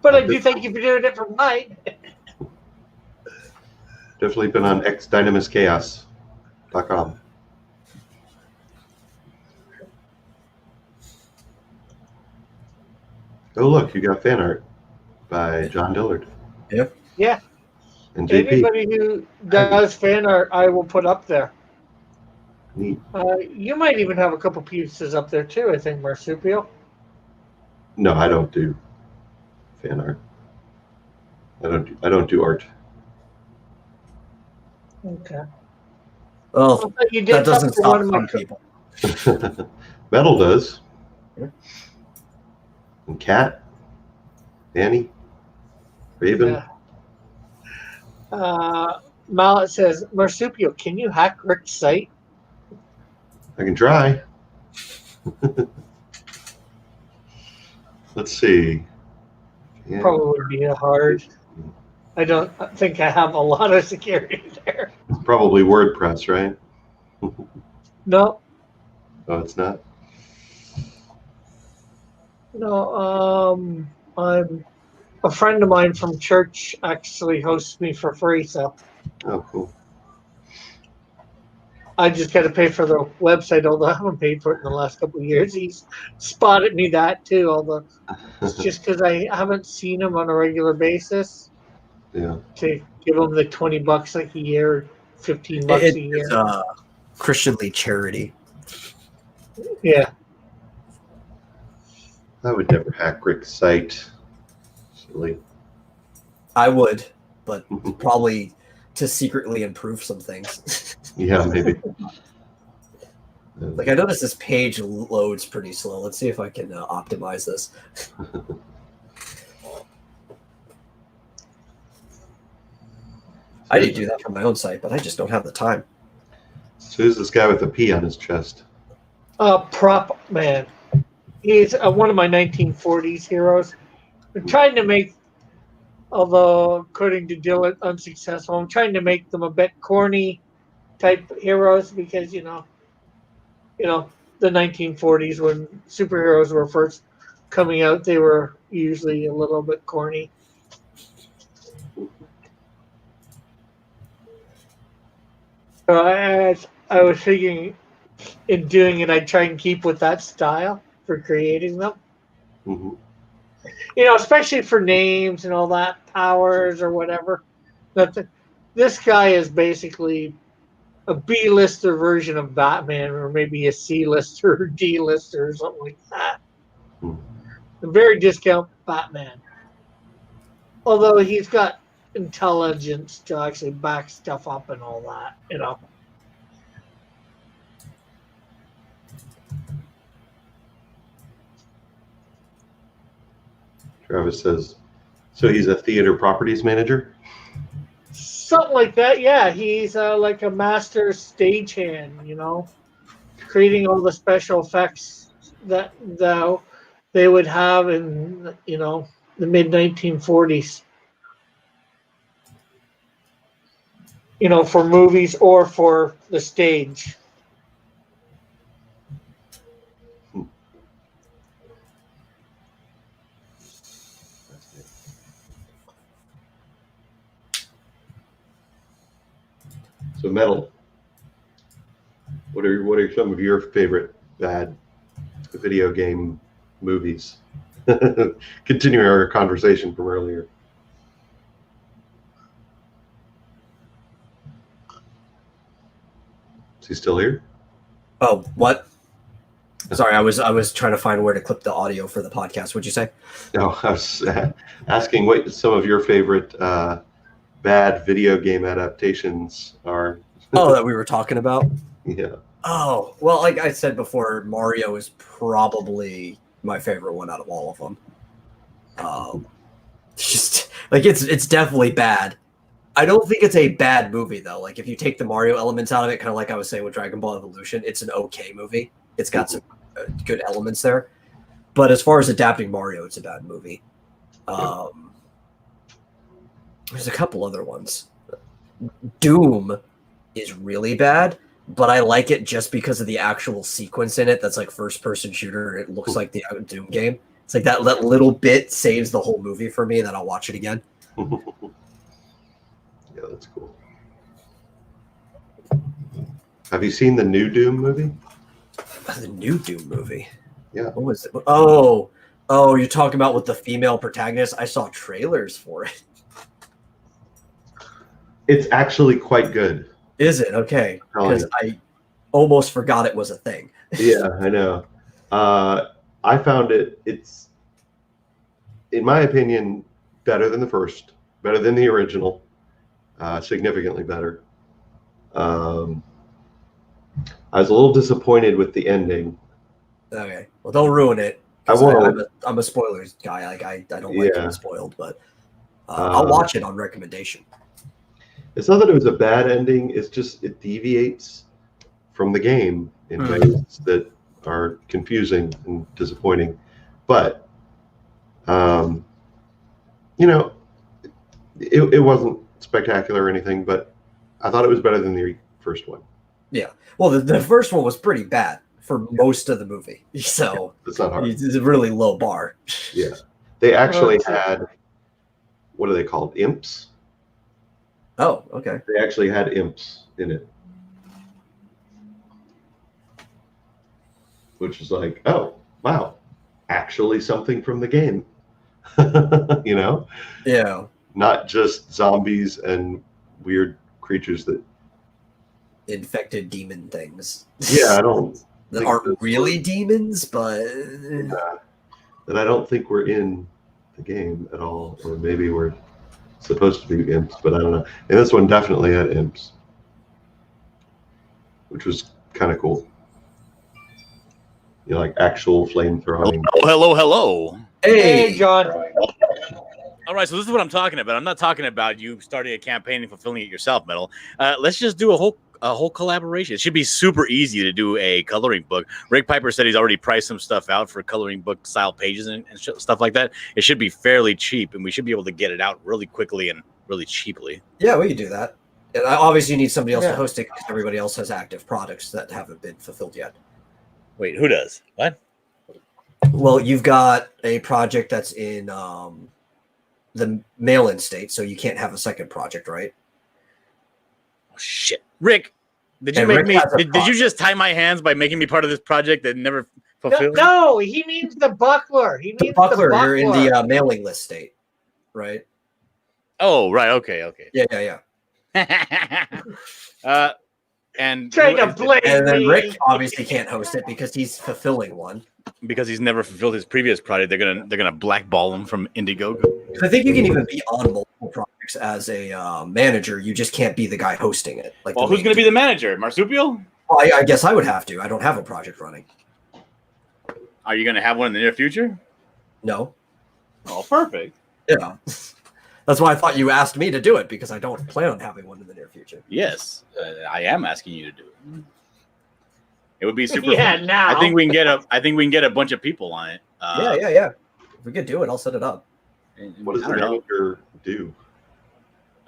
But I do thank you for doing it for mine. Definitely been on xdynamuschaos.com. Oh, look, you got fan art by John Dillard. Yep. Yeah. And JP. Anybody who does fan art, I will put up there. Neat. You might even have a couple pieces up there too, I think, Marsupial. No, I don't do fan art. I don't do art. Okay. Well, But you did that doesn't talk to stop one of some my people. Metal does. Yeah. And Cat, Annie, Raven. Yeah. Mallet says, Marsupial, can you hack Rick's site? I can try. Let's see. Yeah. Probably would be hard. I don't think I have a lot of security there. It's probably WordPress, right? No, Oh, it's not? no. I'm a friend of mine from church actually hosts me for free, so Oh, cool. I just got to pay for the website. Although I haven't paid for it in the last couple of years, he's spotted me that too. Although it's just because I haven't seen him on a regular basis Yeah. to give him the $20 like a year, $15 a year. It's Christianly charity. Yeah. I would never hack Rick's site. Silly. I would, but probably to secretly improve some things. Yeah, maybe. Like I noticed this page loads pretty slow. Let's see if I can optimize this. I did do that for my own site, but I just don't have the time. So who's this guy with a P on his chest? Prop Man. He's one of my 1940s heroes. I'm trying to make, although according to Dylan, unsuccessful. I'm trying to make them a bit corny type heroes because you know, the 1940s when superheroes were first coming out, they were usually a little bit corny. So I was thinking, in doing it, I'd try and keep with that style for creating them. Mm-hmm. Especially for names and all that, powers or whatever. this guy is basically a B-lister version of Batman, or maybe a C-lister or D-lister or something like that. Hmm. A very discount Batman. Although he's got intelligence to actually back stuff up and all that, you know. Travis says, so he's a theater properties manager? Something like that, yeah. He's like a master stagehand, you know, creating all the special effects that they would have in, you know, the mid 1940s. You know, for movies or for the stage. So Metal, what are some of your favorite bad video game movies? Continuing our conversation from earlier. Is he still here? Oh, what? Sorry, I was trying to find where to clip the audio for the podcast. What'd you say? No, I was asking what some of your favorite bad video game adaptations are. Oh, that we were talking about? Yeah. Oh, well, like I said before, Mario is probably my favorite one out of all of them. Just like it's definitely bad. I don't think it's a bad movie though. Like if you take the Mario elements out of it, kind of like I was saying with Dragon Ball Evolution, it's an okay movie. It's got some good elements there. But as far as adapting Mario, it's a bad movie. There's a couple other ones. Doom is really bad, but I like it just because of the actual sequence in it that's like first-person shooter. It looks like the Doom game. It's like that little bit saves the whole movie for me, and then I'll watch it again. Yeah, that's cool. Have you seen the new Doom movie? The new Doom movie? Yeah. What was it? Oh, you're talking about with the female protagonist? I saw trailers for it. It's actually quite good. Is it? Okay. Because I almost forgot it was a thing. Yeah, I know. I found it's, in my opinion, better than the first, better than the original, significantly better. I was a little disappointed with the ending. Okay. Well, don't ruin it. I won't. I'm a spoilers guy. Like I don't like Yeah. getting spoiled, but I'll watch it on recommendation. It's not that it was a bad ending. It's just it deviates from the game in ways that are confusing and disappointing. But, you know, it wasn't spectacular or anything, but I thought it was better than the first one. Yeah. Well, the first one was pretty bad for most of the movie. So It's not hard. it's a really low bar. Yeah. They actually had, what are they called? Imps? Oh, okay. They actually had imps in it. Which is like, oh, wow. Actually something from the game. You know? Yeah. Not just zombies and weird creatures that Infected demon things. yeah, I don't That think aren't that's really demons, but that I don't think we're in the game at all, or maybe we're supposed to be imps, but I don't know. And this one definitely had imps, which was kind of cool. You know, like actual flame throwing. Hello. Hey, John. All right, so this is what I'm talking about. I'm not talking about you starting a campaign and fulfilling it yourself, Metal. Let's just do a whole collaboration. It should be super easy to do a coloring book. Rick Piper said he's already priced some stuff out for coloring book style pages and stuff like that. It should be fairly cheap, and we should be able to get it out really quickly and really cheaply. yeah, we could do that. And obviously, you need somebody else Yeah. to host it because everybody else has active products that haven't been fulfilled yet. Wait, who does? What? Well, you've got a project that's in the mail-in state, so you can't have a second project, right? Oh, shit. Rick, did you And make Rick me? has a Did you just tie my hands by making me part of this project that never No, fulfilled? no, he means the buckler. He The means Buckler, the you're in buckler. the mailing list state, right? Oh, right. Okay. Yeah. And Trying to blame And then me. Rick obviously can't host it because he's fulfilling one. because he's never fulfilled his previous project, they're gonna blackball him from Indiegogo. I think you can even be on multiple projects as a manager. You just can't be the guy hosting it. Like, Well, who's gonna be the manager? Marsupial? Well, I guess I would have to. I don't have a project running. Are you gonna have one in the near future? No. Oh, perfect. Yeah. That's why I thought you asked me to do it, because I don't plan on having one in the near future. Yes, I am asking you to do it. It would be super. Yeah, fun. now. I think we can get a bunch of people on it. Yeah. If we could do it, I'll set it up. What does I the don't know. manager do?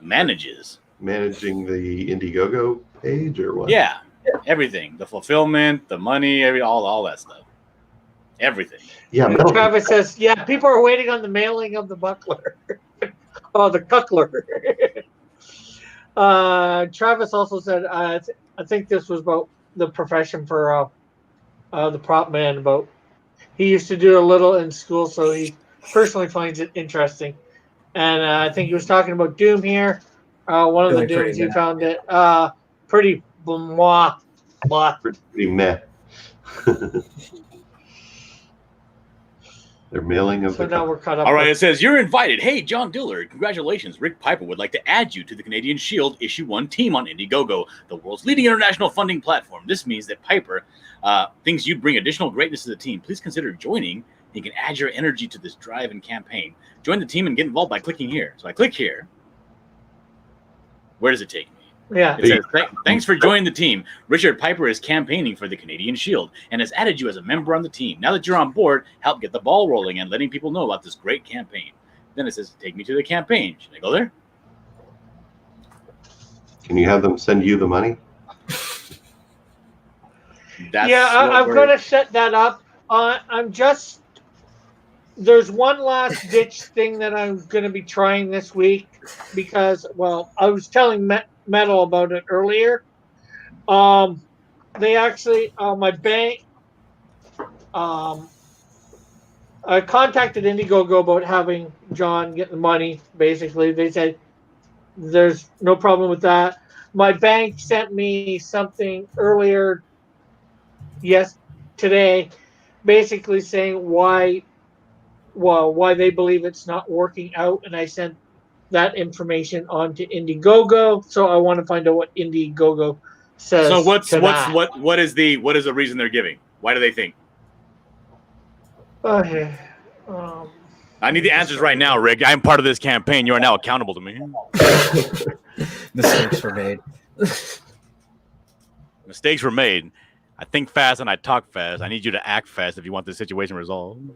Manages. Managing the Indiegogo page or what? Yeah, everything. The fulfillment, the money, all that stuff. Everything. Yeah, And Metal, Travis says, yeah, people are waiting on the mailing of the buckler. Oh, the cuckler. Travis also said, I think this was about the profession for the prop man. About he used to do a little in school, so he personally finds it interesting. And I think he was talking about Doom here. One of the Really Dooms, pretty, he found it pretty blah. pretty meh. They're mailing of So the now we're caught up. All right, with- it says you're invited. Hey, John Dillard, congratulations. Rick Piper would like to add you to the Canadian Shield Issue 1 team on Indiegogo, the world's leading international funding platform. This means that Piper thinks you'd bring additional greatness to the team. Please consider joining. You can add your energy to this drive and campaign. Join the team and get involved by clicking here. So I click here. Where does it take me? Yeah. It says, thanks for joining the team. Richard Piper is campaigning for the Canadian Shield and has added you as a member on the team. Now that you're on board, help get the ball rolling and letting people know about this great campaign. Then it says, take me to the campaign. Should I go there? Can you have them send you the money? That's Yeah, what I'm we're- going to set that up. There's one last ditch thing that I'm going to be trying this week because, well, I was telling Metal about it earlier. They actually, my bank, I contacted Indiegogo about having John get the money. Basically, they said there's no problem with that. My bank sent me something earlier, today, basically saying why they believe it's not working out, and I sent that information on to Indiegogo. So I want to find out what Indiegogo says. So what is the reason they're giving? Why do they think? Okay. I need the answers right now, Rick. I'm part of this campaign. You are now accountable to me. Mistakes were made. Mistakes were made. I think fast and I talk fast. I need you to act fast if you want this situation resolved.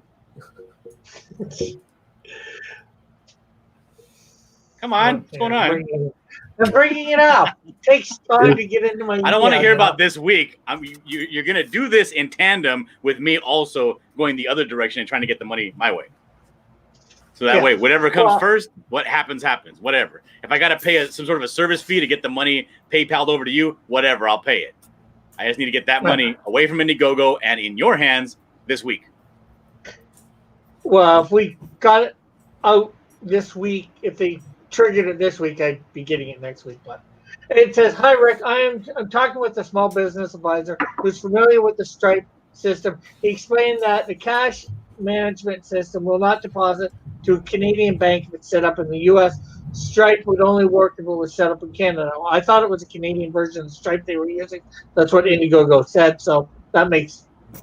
Come on, what's going on? I'm bringing it up. It takes time to get into my. I don't want to hear about this week. You're going to do this in tandem with me also going the other direction and trying to get the money my way. So that way, whatever comes first, what happens, happens. Whatever. If I got to pay some sort of a service fee to get the money PayPal'd over to you, whatever, I'll pay it. I just need to get that money away from Indiegogo and in your hands this week. Well, if we got it out this week, if they triggered it this week, I'd be getting it next week. But it says, "Hi Rick, I'm talking with a small business advisor who's familiar with the Stripe system. He explained that the cash management system will not deposit to a Canadian bank if it's set up in the U.S. Stripe would only work if it was set up in Canada. I thought it was a Canadian version of Stripe they were using. That's what Indiegogo said, so that makes a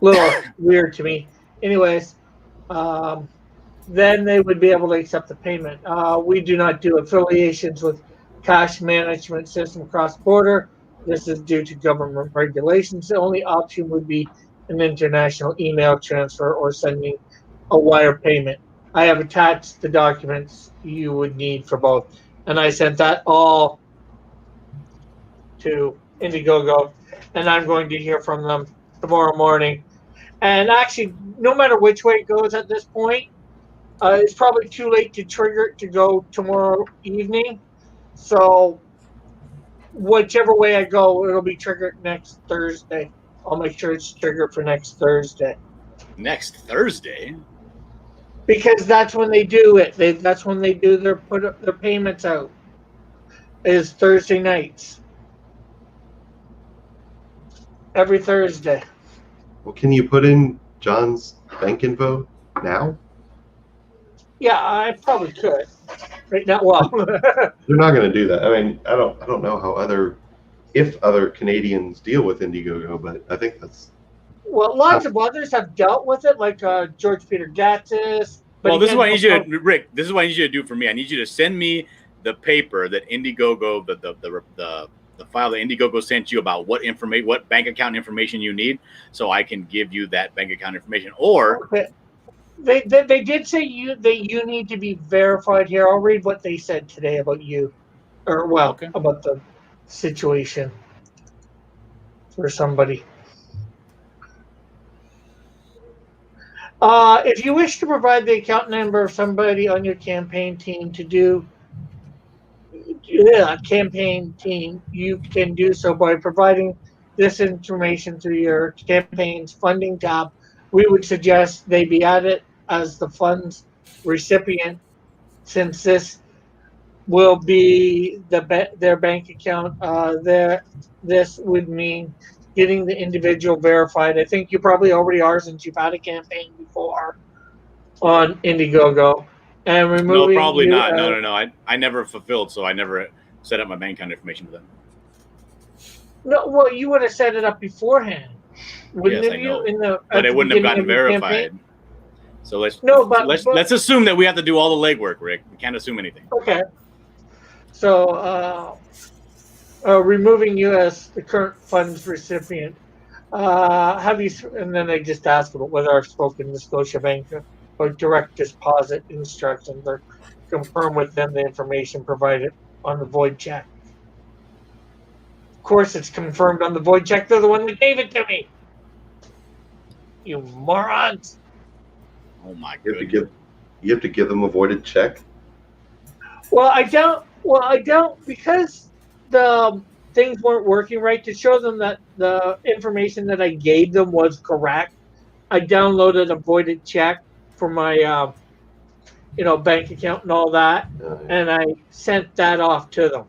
little weird to me. Anyways, then they would be able to accept the payment. We do not do affiliations with cash management system cross-border. This is due to government regulations. The only option would be an international email transfer or sending a wire payment. I have attached the documents you would need for both. And I sent that all to Indiegogo, and I'm going to hear from them tomorrow morning. And actually, no matter which way it goes at this point, it's probably too late to trigger it to go tomorrow evening. So whichever way I go, it'll be triggered next Thursday. I'll make sure it's triggered for next Thursday. Next Thursday? Because that's when they do it. That's when they do their put their payments out. is Thursday nights. Every Thursday. Well, can you put in John's bank info now? Yeah, I probably could. Right now, well, They're not going to do that. I mean, I don't know how if other Canadians deal with Indiegogo, but I think that's well, lots of others have dealt with it, like George Peter Gatsis. But Well, this is again, what I need you to, Rick. This is what I need you to do for me. I need you to send me the paper that Indiegogo, the file that Indiegogo sent you about what bank account information you need, so I can give you that bank account information. Or Okay. They did say you need to be verified here. I'll read what they said today about you, or well, Okay. about the situation for somebody. If you wish to provide the account number of somebody on your campaign team you can do so by providing this information through your campaign's funding tab. We would suggest they be added as the funds recipient, since this will be their bank account. This would mean getting the individual verified. I think you probably already are, since you've had a campaign before on Indiegogo, and removing no, probably you not. as- No. I never fulfilled, so I never set up my bank account information with them. No, well, you would have set it up beforehand, wouldn't Yes, have I you? know. But it wouldn't have gotten verified. So let's assume that we have to do all the legwork, Rick. We can't assume anything. Okay. So, removing you as the current funds recipient, and then they just ask about whether I've spoken to Scotiabank or direct deposit instructions, or confirm with them the information provided on the void check. Of course, it's confirmed on the void check. They're the one that gave it to me. You morons. Oh my you have goodness. to give them a voided check. Well, I don't, because the things weren't working right, to show them that the information that I gave them was correct. I downloaded a voided check for my, bank account and all that, and I sent that off to them.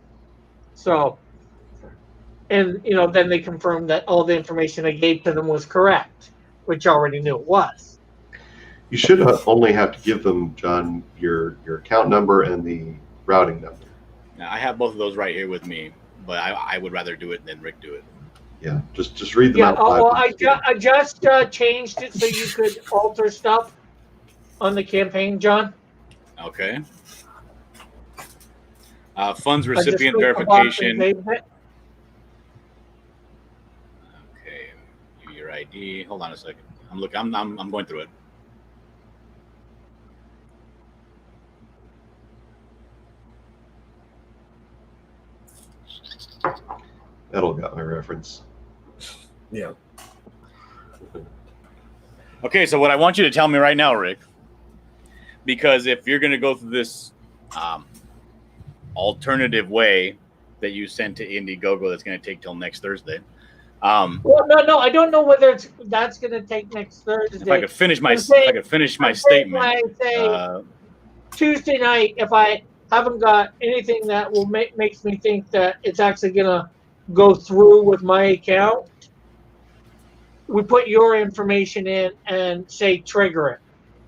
So, and then they confirmed that all the information I gave to them was correct, which I already knew it was. You should only have to give them, John, your account number and the routing number. Now, I have both of those right here with me, but I would rather do it than Rick do it. Yeah, just read them Yeah, out loud. well, I just changed it so you could alter stuff on the campaign, John. Okay. Funds I just recipient clicked the box and verification. saved it. Okay. Your ID. Hold on a second. I'm going through it. That'll got my reference. Yeah. Okay, so what I want you to tell me right now, Rick, because if you're going to go through this alternative way that you sent to Indiegogo, that's going to take till next Thursday. Well, no, I don't know whether that's going to take next Thursday. If I could finish my statement. I say Tuesday night, if I haven't got anything that will makes me think that it's actually going to go through with my account, we put your information in and say trigger it.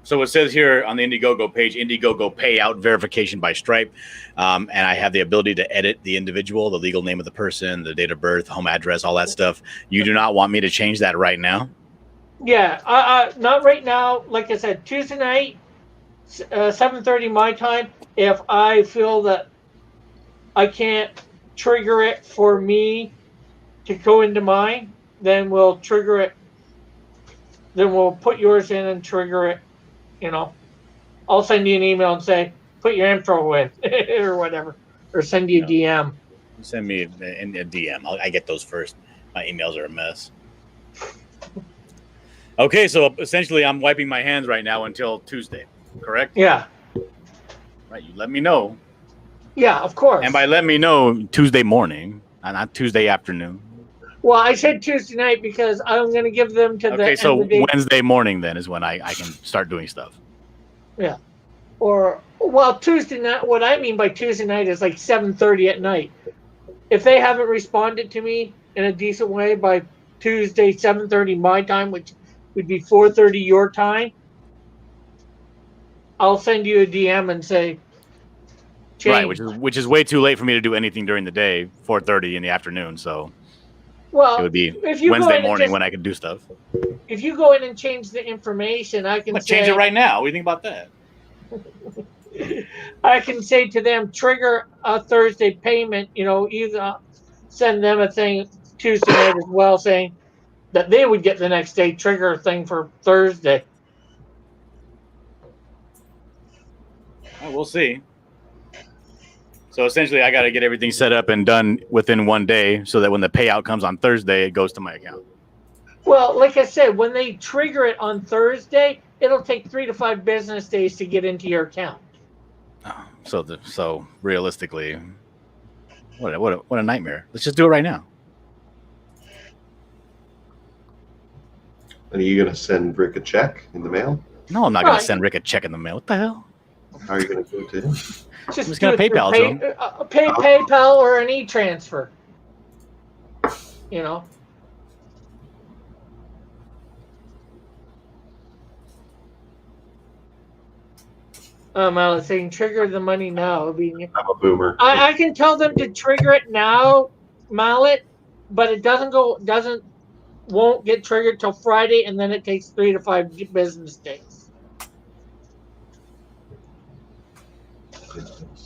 So it says here on the Indiegogo page, Indiegogo payout verification by Stripe. And I have the ability to edit the individual, the legal name of the person, the date of birth, home address, all that stuff. You do not want me to change that right now? Yeah, not right now. Like I said, Tuesday night, 7:30 my time. If I feel that I can't trigger it for me to go into mine, then we'll trigger it. Then we'll put yours in and trigger it. I'll send you an email and say, put your info in or whatever, or send you a DM. Send me a DM. I get those first. My emails are a mess. Okay, so essentially I'm wiping my hands right now until Tuesday, correct? Yeah. Right, you let me know. Yeah, of course. And by let me know, Tuesday morning, not Tuesday afternoon. Well, I said Tuesday night because I'm going to give them to the Okay, so end of the day. Wednesday morning then is when I can start doing stuff. Yeah. or well, Tuesday night. What I mean by Tuesday night is like 7:30 at night. If they haven't responded to me in a decent way by Tuesday 7:30 my time, which would be 4:30 your time, I'll send you a DM and say, Right, change. which is way too late for me to do anything during the day, 4:30 in the afternoon. So Well, it would be if you go Wednesday in and morning just- when I could do stuff. if you go in and change the information, I I'm can gonna change say, it right now. What do you think about that? I can say to them, trigger a Thursday payment. Either send them a thing Tuesday night as well, saying that they would get the next day. Trigger a thing for Thursday. We'll see. So essentially, I got to get everything set up and done within one day, so that when the payout comes on Thursday, it goes to my account. Well, like I said, when they trigger it on Thursday, it'll take 3 to 5 business days to get into your account. So realistically, what a nightmare. Let's just do it right now. And are you going to send Rick a check in the mail? No, I'm not going Right. to send Rick a check in the mail. What the hell? How are you going to do it to him? Just gonna do it through PayPal to 'em. pay PayPal or an e-transfer. I was saying trigger the money now. I'm a boomer. I can tell them to trigger it now, Mallet, but it won't get triggered till Friday, and then it takes 3 to 5 business days.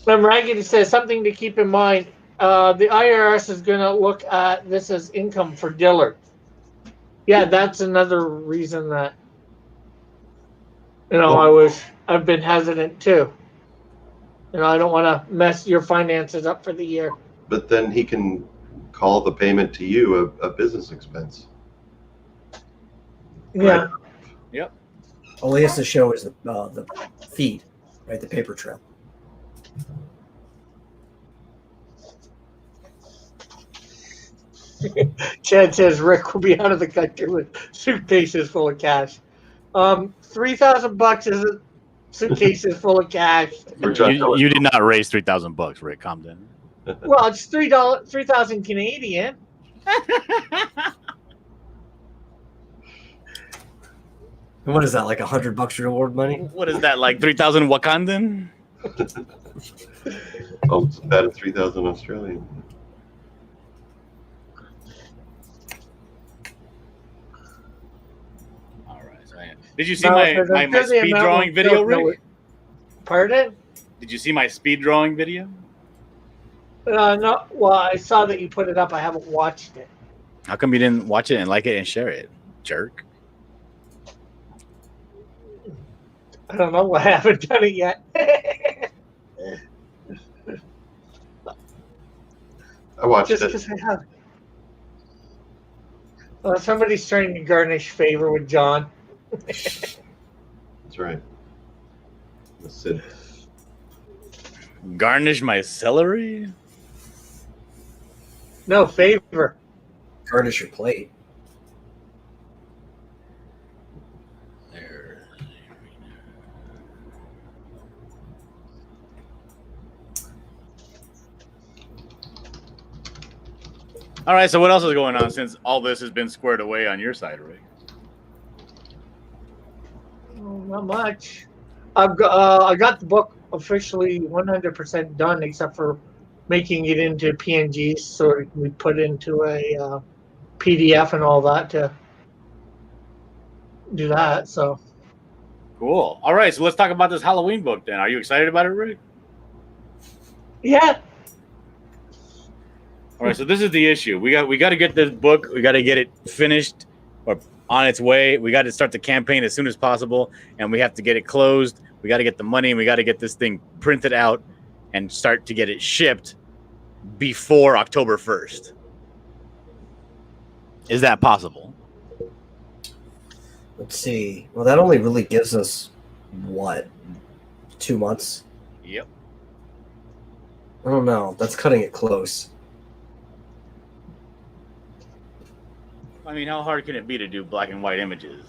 Remember, Raggedy says something to keep in mind. The IRS is going to look at this as income for Dillard. Yeah, that's another reason that I've been hesitant too. I don't want to mess your finances up for the year. But then he can call the payment to you a business expense. Yeah. Right. All he has to show is the feed, right? The paper trail. Chad says Rick will be out of the country with suitcases full of cash. $3,000 isn't suitcases full of cash. You did not raise $3,000, Rick. Calm down. Well, it's $3,000 Canadian. And what is that, like $100 reward money? What is that, like 3,000 Wakandan? Oh, it's about 3,000 Australian. All right. Did you see my speed drawing video, Rick? Pardon? Did you see my speed drawing video? No. Well, I saw that you put it up. I haven't watched it. How come you didn't watch it and like it and share it, jerk? I don't know. I haven't done it yet. I watched Just it. because I haven't. Somebody's trying to garnish favor with John. That's right. Sid. Garnish my celery? No, favor. Garnish your plate. There. All right, so what else is going on since all this has been squared away on your side, Rick? Not much. I got the book officially 100% done, except for making it into PNGs, so it can be put into a PDF and all that to do that. So Cool. All right, so let's talk about this Halloween book then. Are you excited about it, Rick? yeah, All right, so this is the issue. We got to get this book. We got to get it finished or on its way. We got to start the campaign as soon as possible, and we have to get it closed. We got to get the money, and we got to get this thing printed out and start to get it shipped before October 1st. Is that possible? Let's see. Well, that only really gives us, what, 2 months? Yep. I don't know. That's cutting it close. I mean, how hard can it be to do black and white images?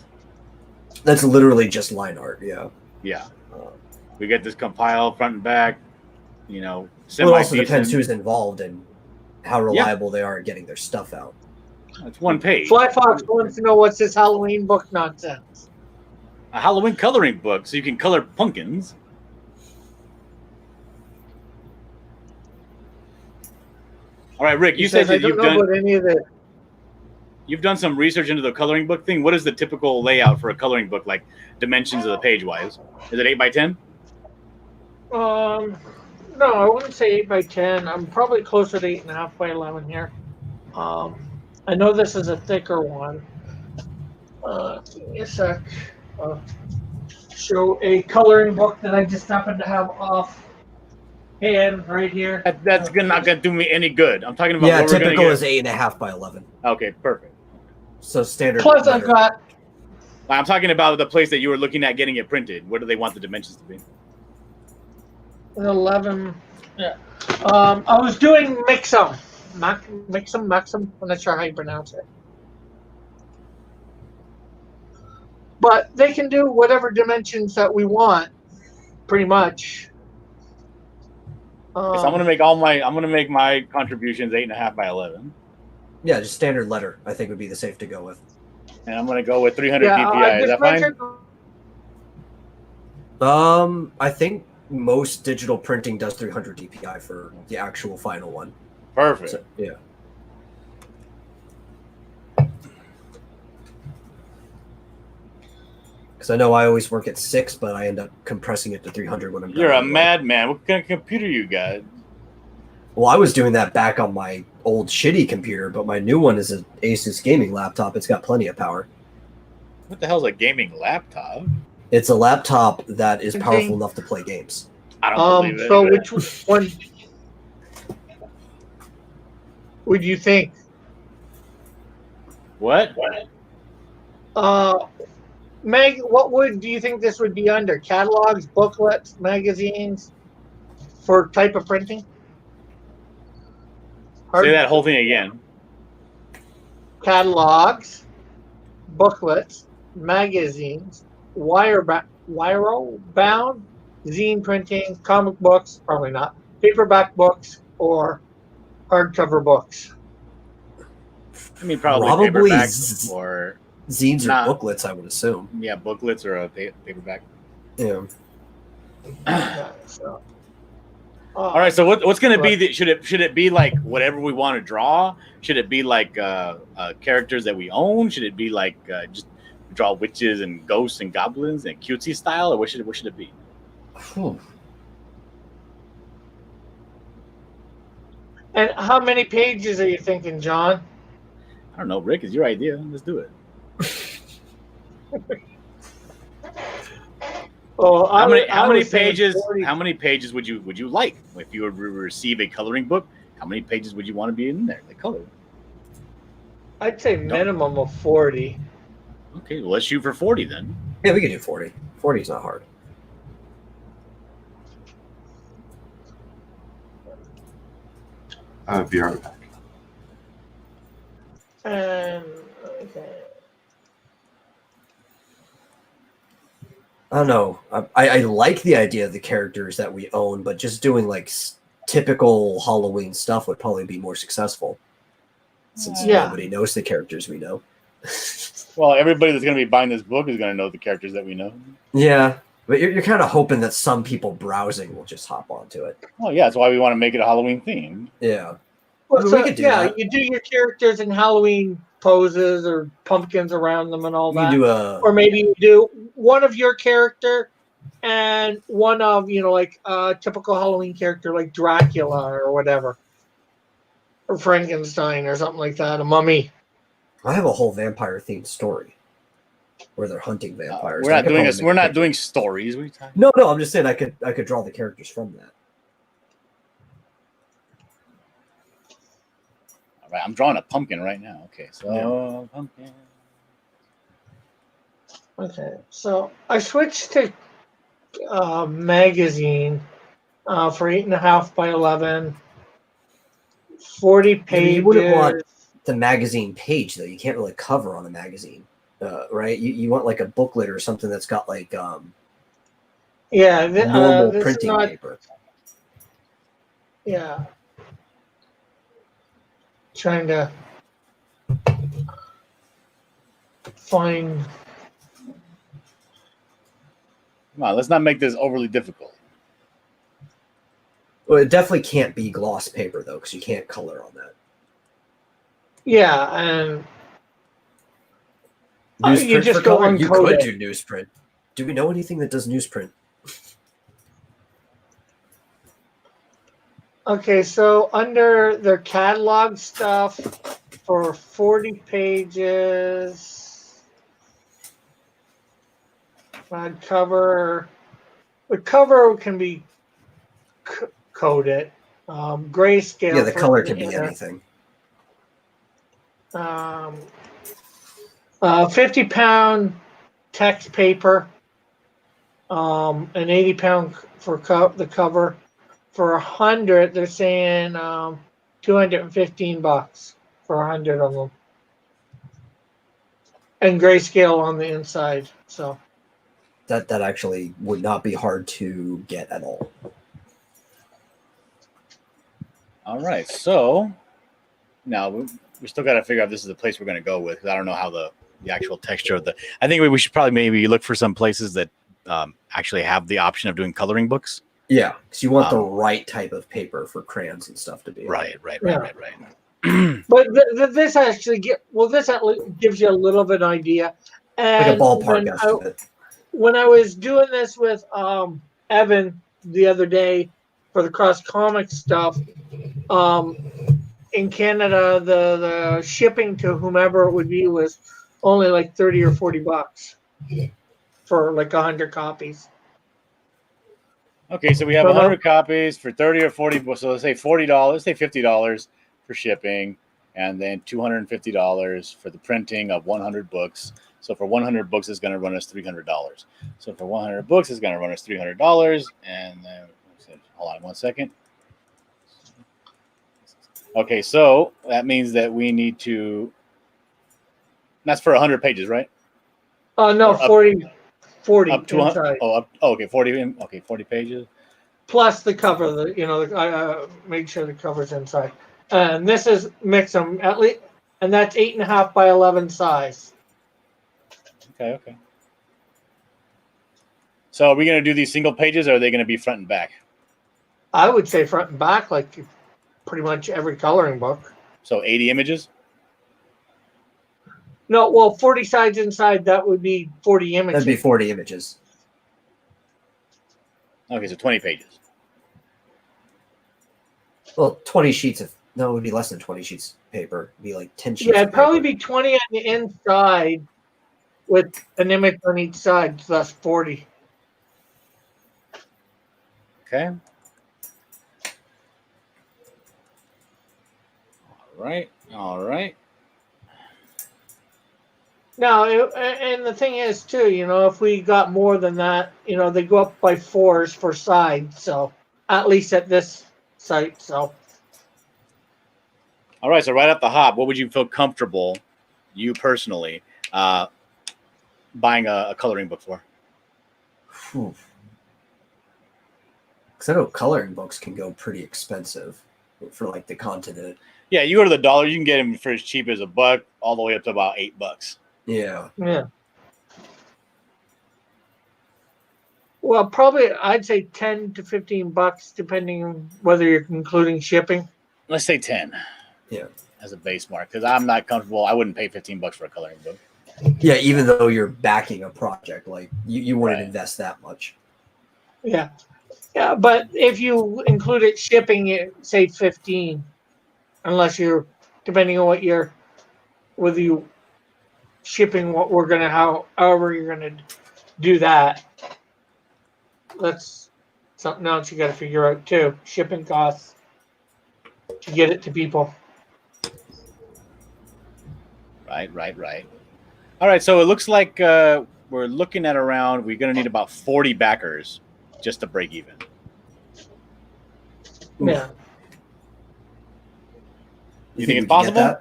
That's literally just line art, yeah. Yeah. We get this compile front and back. You know, Well, it also depends semi-decent. who's involved and how reliable they are at getting their stuff out. It's one page. Fly Fox wants to know what's this Halloween book nonsense. A Halloween coloring book, so you can color pumpkins. All right, Rick, you said I that don't know about any of the. you've done some research into the coloring book thing. What is the typical layout for a coloring book, like dimensions of the page wise? Is it 8x10? No, I wouldn't say 8x10. I'm probably closer to 8.5 by 11 here. I know this is a thicker one. Give me a sec. Show a coloring book that I just happened to have off hand right here. That's not gonna do me any good. I'm talking about Yeah, what we're gonna typical get. is 8.5 by 11. Okay, perfect. So standard. Plus, I've letter. got. I'm talking about the place that you were looking at getting it printed. What do they want the dimensions to be? An 11. Yeah. I was doing Mixum. Maxim. I'm not sure how you pronounce it. But they can do whatever dimensions that we want, pretty much. So I'm gonna make my contributions 8.5 by 11, Yeah, just standard letter. I think would be the safe to go with. and I'm gonna go with 300 yeah, DPI. I Is just that fine? mentioned. I think most digital printing does 300 DPI for the actual final one. Perfect. So, yeah. Because I know I always work at 6, but I end up compressing it to 300 when I'm done. You're a anyway. madman. What kind of computer you got? Well, I was doing that back on my old shitty computer, but my new one is an Asus gaming laptop. It's got plenty of power. What the hell's a gaming laptop? It's a laptop that is Okay. powerful enough to play games. I don't believe it. So but- which one would you think? What? Meg, do you think this would be under? Catalogs, booklets, magazines, for type of printing? Say that whole thing again. Catalogs, booklets, magazines, wire-bound, zine printing, comic books, probably not, paperback books, or hardcover books. I mean, probably Probably paperback z- or Zines Nah. or booklets, I would assume. yeah, booklets or a paperback. Yeah. Yeah, so, All right, so what's going to be the should it be like whatever we want to draw? Should it be like characters that we own? Should it be like just draw witches and ghosts and goblins and cutesy style, or what should it be? Whew. And how many pages are you thinking, John? I don't know, Rick. It's your idea. Let's do it. Oh, How many was saying pages? 40. How many pages would you like if you were to receive a coloring book? How many pages would you want to be in there? The color. I'd say minimum of 40. Okay, well let's shoot for 40 then. Yeah, we could do 40. 40 is not hard. I'll be right back. And okay. I don't know. I like the idea of the characters that we own, but just doing like typical Halloween stuff would probably be more successful, since Yeah. nobody knows the characters we know. Well, everybody that's going to be buying this book is going to know the characters that we know. Yeah, but you're kind of hoping that some people browsing will just hop onto it. Well, yeah, that's why we want to make it a Halloween theme. Yeah. Well, I mean, so, we could do yeah, that. you do your characters in Halloween poses or pumpkins around them and all You that. can do a Or maybe you do one of your character and one of, like a typical Halloween character like Dracula or whatever. Or Frankenstein or something like that, a mummy. I have a whole vampire themed story where they're hunting vampires. We're I not could doing probably this. make We're a not picture. doing stories. What are you talking? No, I'm just saying I could draw the characters from that. All right, I'm drawing a pumpkin right now. Okay, so pumpkin. Okay, so I switched to magazine for 8.5 by 11, 40 but pages. you wouldn't want the magazine page though. You can't really cover on a magazine, right? You want like a booklet or something that's got like Yeah, normal this is printing not. paper. Yeah, trying to find. Come on, let's not make this overly difficult. Well, it definitely can't be gloss paper though, because you can't color on that. Yeah, and you Newsprint just for go color? You uncode could it. do newsprint. Do we know anything that does newsprint? Okay, so under their catalog stuff for 40 pages, I'd cover. The cover can be coded. Grayscale. Yeah, the for color can be banner. anything. 50-pound text paper, and 80-pound for the cover. For 100, they're saying $215 for 100 of them, and grayscale on the inside. So That actually would not be hard to get at all. All right, so now we still got to figure out if this is the place we're going to go with, because I don't know how the actual texture of the. I think we should probably maybe look for some places that actually have the option of doing coloring books. Yeah, because you want the right type of paper for crayons and stuff to be. Right. but this actually this at least gives you a little bit of idea. And Like a ballpark estimate. When I was doing this with Evan the other day for the cross comic stuff, in Canada, the shipping to whomever it would be was only like $30 or $40 for like 100 copies. Okay, so we have 100 copies for 30 or 40. So let's say $40. Let's say $50 for shipping, and then $250 for the printing of 100 books. So for 100 books, it's going to run us $300. So for 100 books, it's going to run us $300. And then, hold on 1 second. Okay, so that means that we need to. That's for 100 pages, right? No, 40 up to inside. Okay, 40. Okay, 40 pages. Plus the cover, make sure the cover's inside. And this is mix them at least, and that's 8.5 by 11 size. Okay. So are we going to do these single pages, or are they going to be front and back? I would say front and back, like pretty much every coloring book. So 80 images? No, well, 40 sides inside, that would be 40 images. That'd be 40 images. Okay, so 20 pages. Well, 20 sheets of. No, it would be less than 20 sheets of paper. It'd be like 10 sheets. Yeah, it'd of probably paper. be 20 on the inside with an image on each side, so that's 40. Okay. All right. Now, and the thing is, too, if we got more than that, they go up by 4s for sides, so at least at this site, so. All right, so right at the hop, what would you feel comfortable, you personally, buying a coloring book for? Because I know coloring books can go pretty expensive for like the continent. Yeah, you go to the dollar, you can get them for as cheap as $1, all the way up to about $8. Yeah. Well, probably I'd say $10 to $15, depending on whether you're including shipping. Let's say 10. Yeah. As a base mark, because I'm not comfortable. I wouldn't pay $15 for a coloring book. Yeah, even though you're backing a project, like you wouldn't invest that much. Yeah, but if you included shipping, it say 15, unless you're depending on whether you shipping what we're gonna however you're gonna do that. That's something else you got to figure out too. Shipping costs to get it to people. Right. All right, so it looks like we're looking at around. We're going to need about 40 backers just to break even. Yeah. You think it's possible?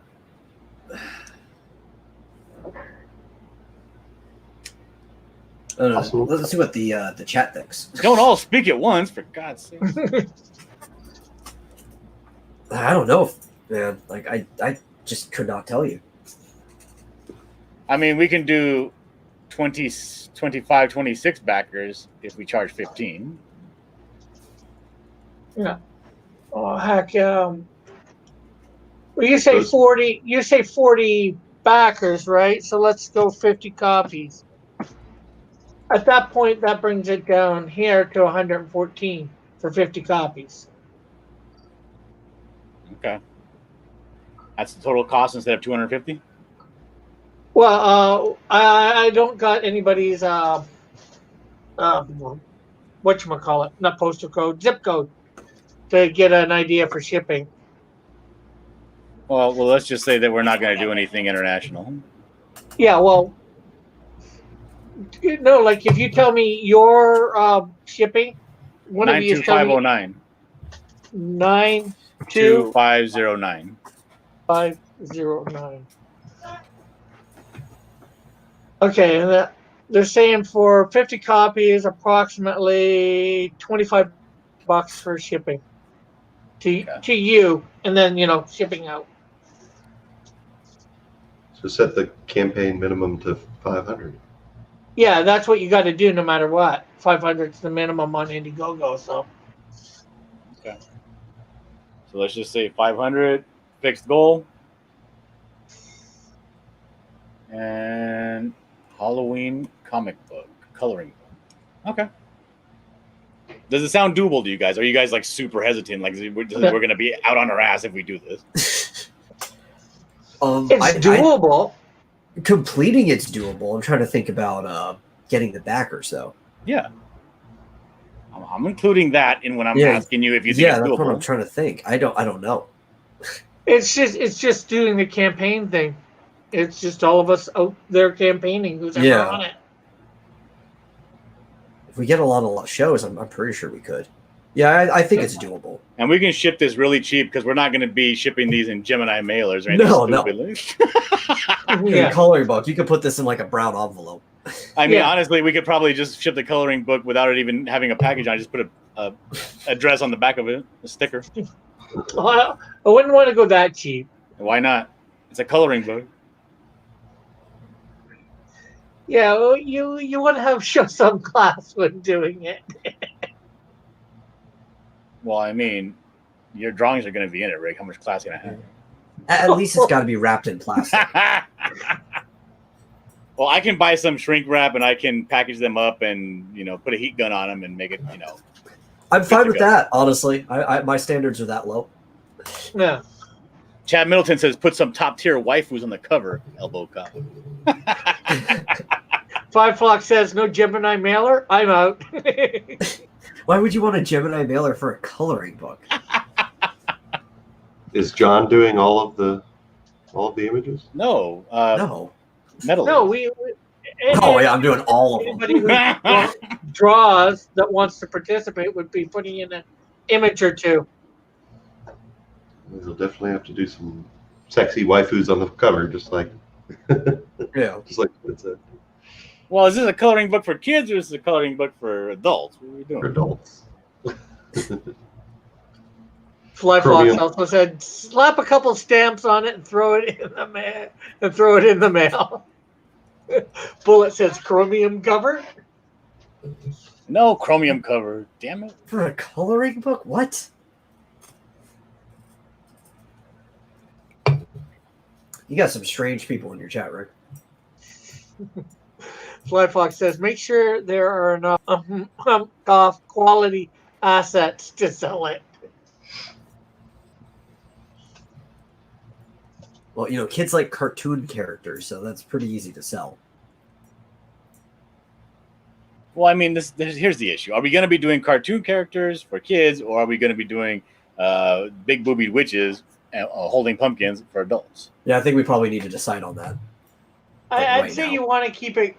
Possible. Let's see what the chat thinks. Don't all speak at once, for God's sake. I don't know, man. Like I just could not tell you. I mean, we can do 20, 25, 26 backers if we charge 15. Oh heck, well, you say Those- 40. You say 40 backers, right? So let's go 50 copies. At that point, that brings it down here to 114 for 50 copies. Okay. That's the total cost instead of 250? Well, I don't got anybody's whatchamacallit, not postal code, zip code to get an idea for shipping. Well, let's just say that we're not going to do anything international. Yeah, well, no, like if you tell me your shipping, one of you is telling me 92509. 92509. 2509. Okay, and they're saying for 50 copies, approximately $25 for shipping to you, and then shipping out. So set the campaign minimum to 500. Yeah, that's what you got to do no matter what. 500 is the minimum on Indiegogo, so. Okay. So let's just say 500 fixed goal. And Halloween comic book, coloring book. Okay. Does it sound doable to you guys? Are you guys like super hesitant? Like we're going to be out on our ass if we do this? It's doable. Completing it's doable. I'm trying to think about getting the backers though. Yeah. I'm including that in when I'm asking you if you think it's that's doable. what I'm trying to think. I don't know. It's just doing the campaign thing. It's just all of us out there campaigning who's ever on it. If we get a lot of shows, I'm pretty sure we could. Yeah, I think it's doable. And we can ship this really cheap because we're not going to be shipping these in Gemini mailers or anything No. The coloring book, you could put this in like a brown envelope. I mean, honestly, we could probably just ship the coloring book without it even having a package on. Just put a address on the back of it, a sticker. I wouldn't want to go that cheap. Why not? It's a coloring book. Yeah, well, you want to show some class when doing it. Well, I mean, your drawings are going to be in it, Rick. How much class can I have? At least it's got to be wrapped in plastic. Well, I can buy some shrink wrap and I can package them up and put a heat gun on them and make it I'm fine with that, honestly. My standards are that low. Yeah. Chad Middleton says put some top tier waifus on the cover. Elbow cup. Five Flock says no Gemini mailer. I'm out. Why would you want a Gemini mailer for a coloring book? Is John doing all of the images? No. No. Metal. No, Oh yeah, I'm doing all of them. Anybody who draws that wants to participate would be putting in an image or two. We'll definitely have to do some sexy waifus on the cover, just like it said. Well, is this a coloring book for kids or is this a coloring book for adults? What are we doing? For adults. Flyfox also said slap a couple stamps on it and throw it in the mail. Bullet says chromium cover. No chromium cover. Damn it. For a coloring book? What? You got some strange people in your chat, Rick. Flyfox says make sure there are enough quality assets to sell it. Well, kids like cartoon characters, so that's pretty easy to sell. Well, I mean, here's the issue. Are we going to be doing cartoon characters for kids, or are we going to be doing big boobied witches holding pumpkins for adults? Yeah, I think we probably need to decide on that. I'd say you want to keep it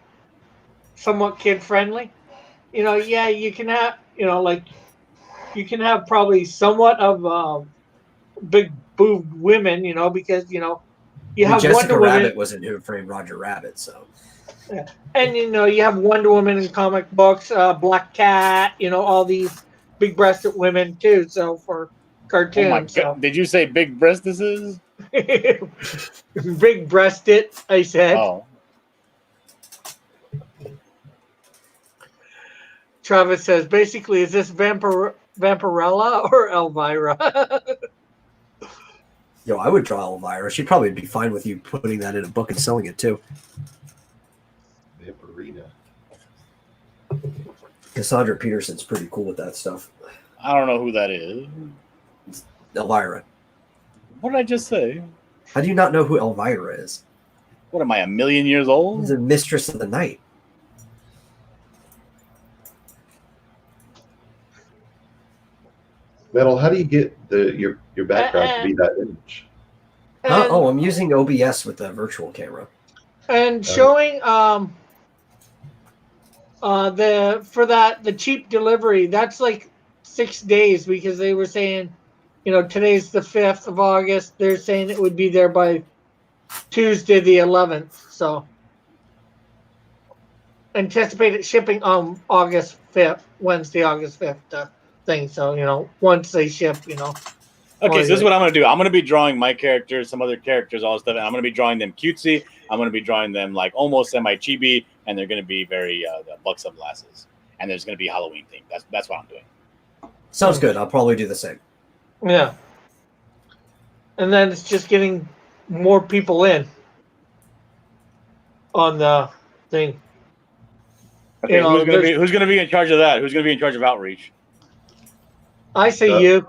somewhat kid friendly. You can have, you can have probably somewhat of big boobed women, because you have Jessica Wonder Woman. Rabbit wasn't Who Framed Roger Rabbit, so And you have Wonder Woman in comic books, Black Cat, all these big-breasted women too. So for Oh my cartoons, god! Did you say big breastises? big-breasted, I said. Oh, Travis says, basically, is this Vampirella or Elvira? Yo, I would draw Elvira. She'd probably be fine with you putting that in a book and selling it too. Vampirina. Cassandra Peterson's pretty cool with that stuff. I don't know who that is. Elvira. What did I just say? How do you not know who Elvira is? What am I, a million years old? She's a mistress of the night. Metal, how do you get your background to be that image? And, Oh, I'm using OBS with the virtual camera. and showing the cheap delivery, that's like 6 days because they were saying, today's the 5th of August. They're saying it would be there by Tuesday the 11th. So anticipated shipping on August 5th, Wednesday, August 5th thing. So, once they ship, Okay, so this is what I'm going to do. I'm going to be drawing my characters, some other characters, all this stuff, and I'm going to be drawing them cutesy. I'm going to be drawing them like almost semi-chibi, and they're going to be very buxom glasses. And there's going to be Halloween theme. That's what I'm doing. Sounds good. I'll probably do the same. Yeah. And then it's just getting more people in on the thing. Okay, who's going to be in charge of that? Who's going to be in charge of outreach? I say you.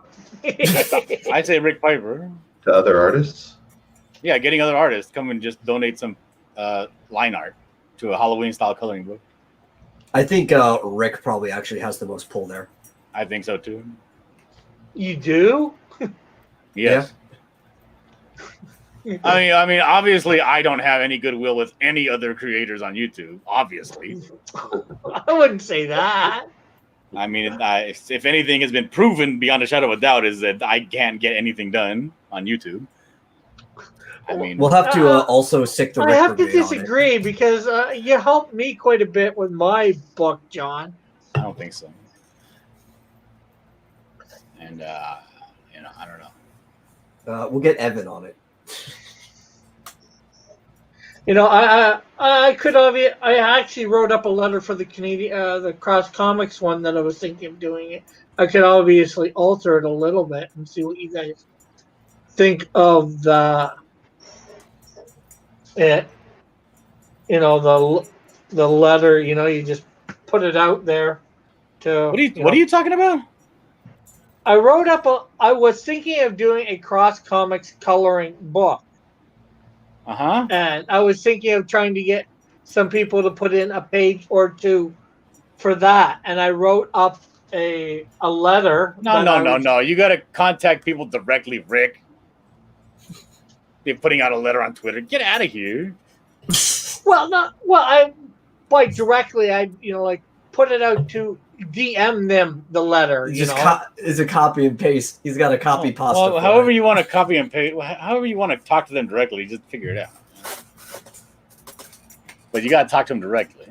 I'd say Rick Piper. To other artists? Yeah, getting other artists come and just donate some line art to a Halloween style coloring book. I think Rick probably actually has the most pull there. I think so too. You do? Yes. Yeah. I mean, obviously, I don't have any goodwill with any other creators on YouTube. Obviously, I wouldn't say that. I mean, if anything has been proven beyond a shadow of a doubt, is that I can't get anything done on YouTube. I mean, We'll have to also stick the I Rick have to Brigade on it. disagree because you helped me quite a bit with my book, John. I don't think so. And I don't know. We'll get Evan on it. I actually wrote up a letter for the Canadian, the Cross Comics one that I was thinking of doing it. I could obviously alter it a little bit and see what you guys think of the letter. You just put it out there. What are you talking about? I was thinking of doing a Cross Comics coloring book. Uh-huh. And I was thinking of trying to get some people to put in a page or two for that. And I wrote up a letter. No. You got to contact people directly, Rick. They're putting out a letter on Twitter. Get out of here. Directly, I put it out to DM them the letter. It's a copy and paste. He's got a copy pasta. Well, however you want to copy and paste, however you want to talk to them directly, just figure it out. But you got to talk to them directly.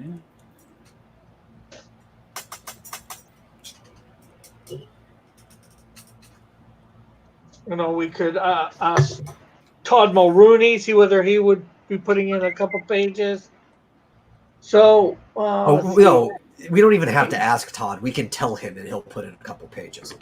We could ask Todd Mulrooney, see whether he would be putting in a couple pages. So, no, we don't even have to ask Todd. We can tell him, and he'll put in a couple pages.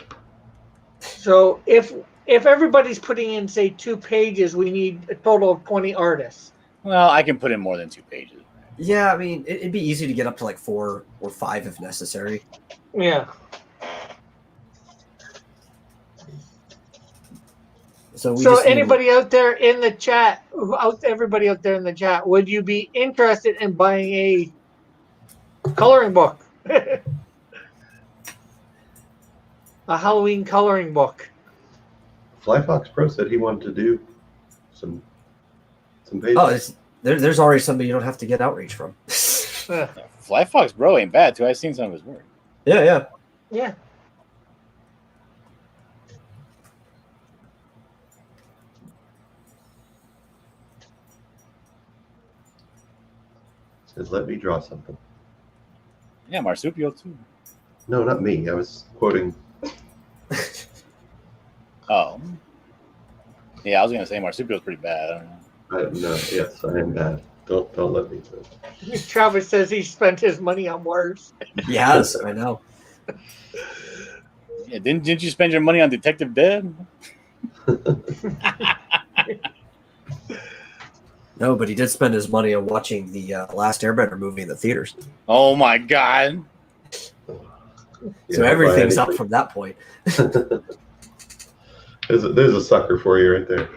So if everybody's putting in, say, 2 pages, we need a total of 20 artists. Well, I can put in more than 2 pages. Yeah, I mean, it'd be easy to get up to like 4 or 5 if necessary. Yeah. So anybody out there in the chat, everybody out there in the chat, would you be interested in buying a coloring book? A Halloween coloring book. Flyfox Pro said he wanted to do some pages. Oh, there's already somebody you don't have to get outreach from. Flyfox Bro ain't bad too. I've seen some of his work. Yeah. Yeah. Says, let me draw something. Yeah, Marsupial too. No, not me. I was quoting. Oh. Yeah, I was gonna say Marsupial's pretty bad. I don't know. No, yes, I am bad. Don't let me do it. Travis says he spent his money on worse. Yes, I know. Yeah, didn't you spend your money on Detective Dead? No, but he did spend his money on watching the Last Airbender movie in the theaters. Oh my god. So everything's up from that point. There's a sucker for you right there.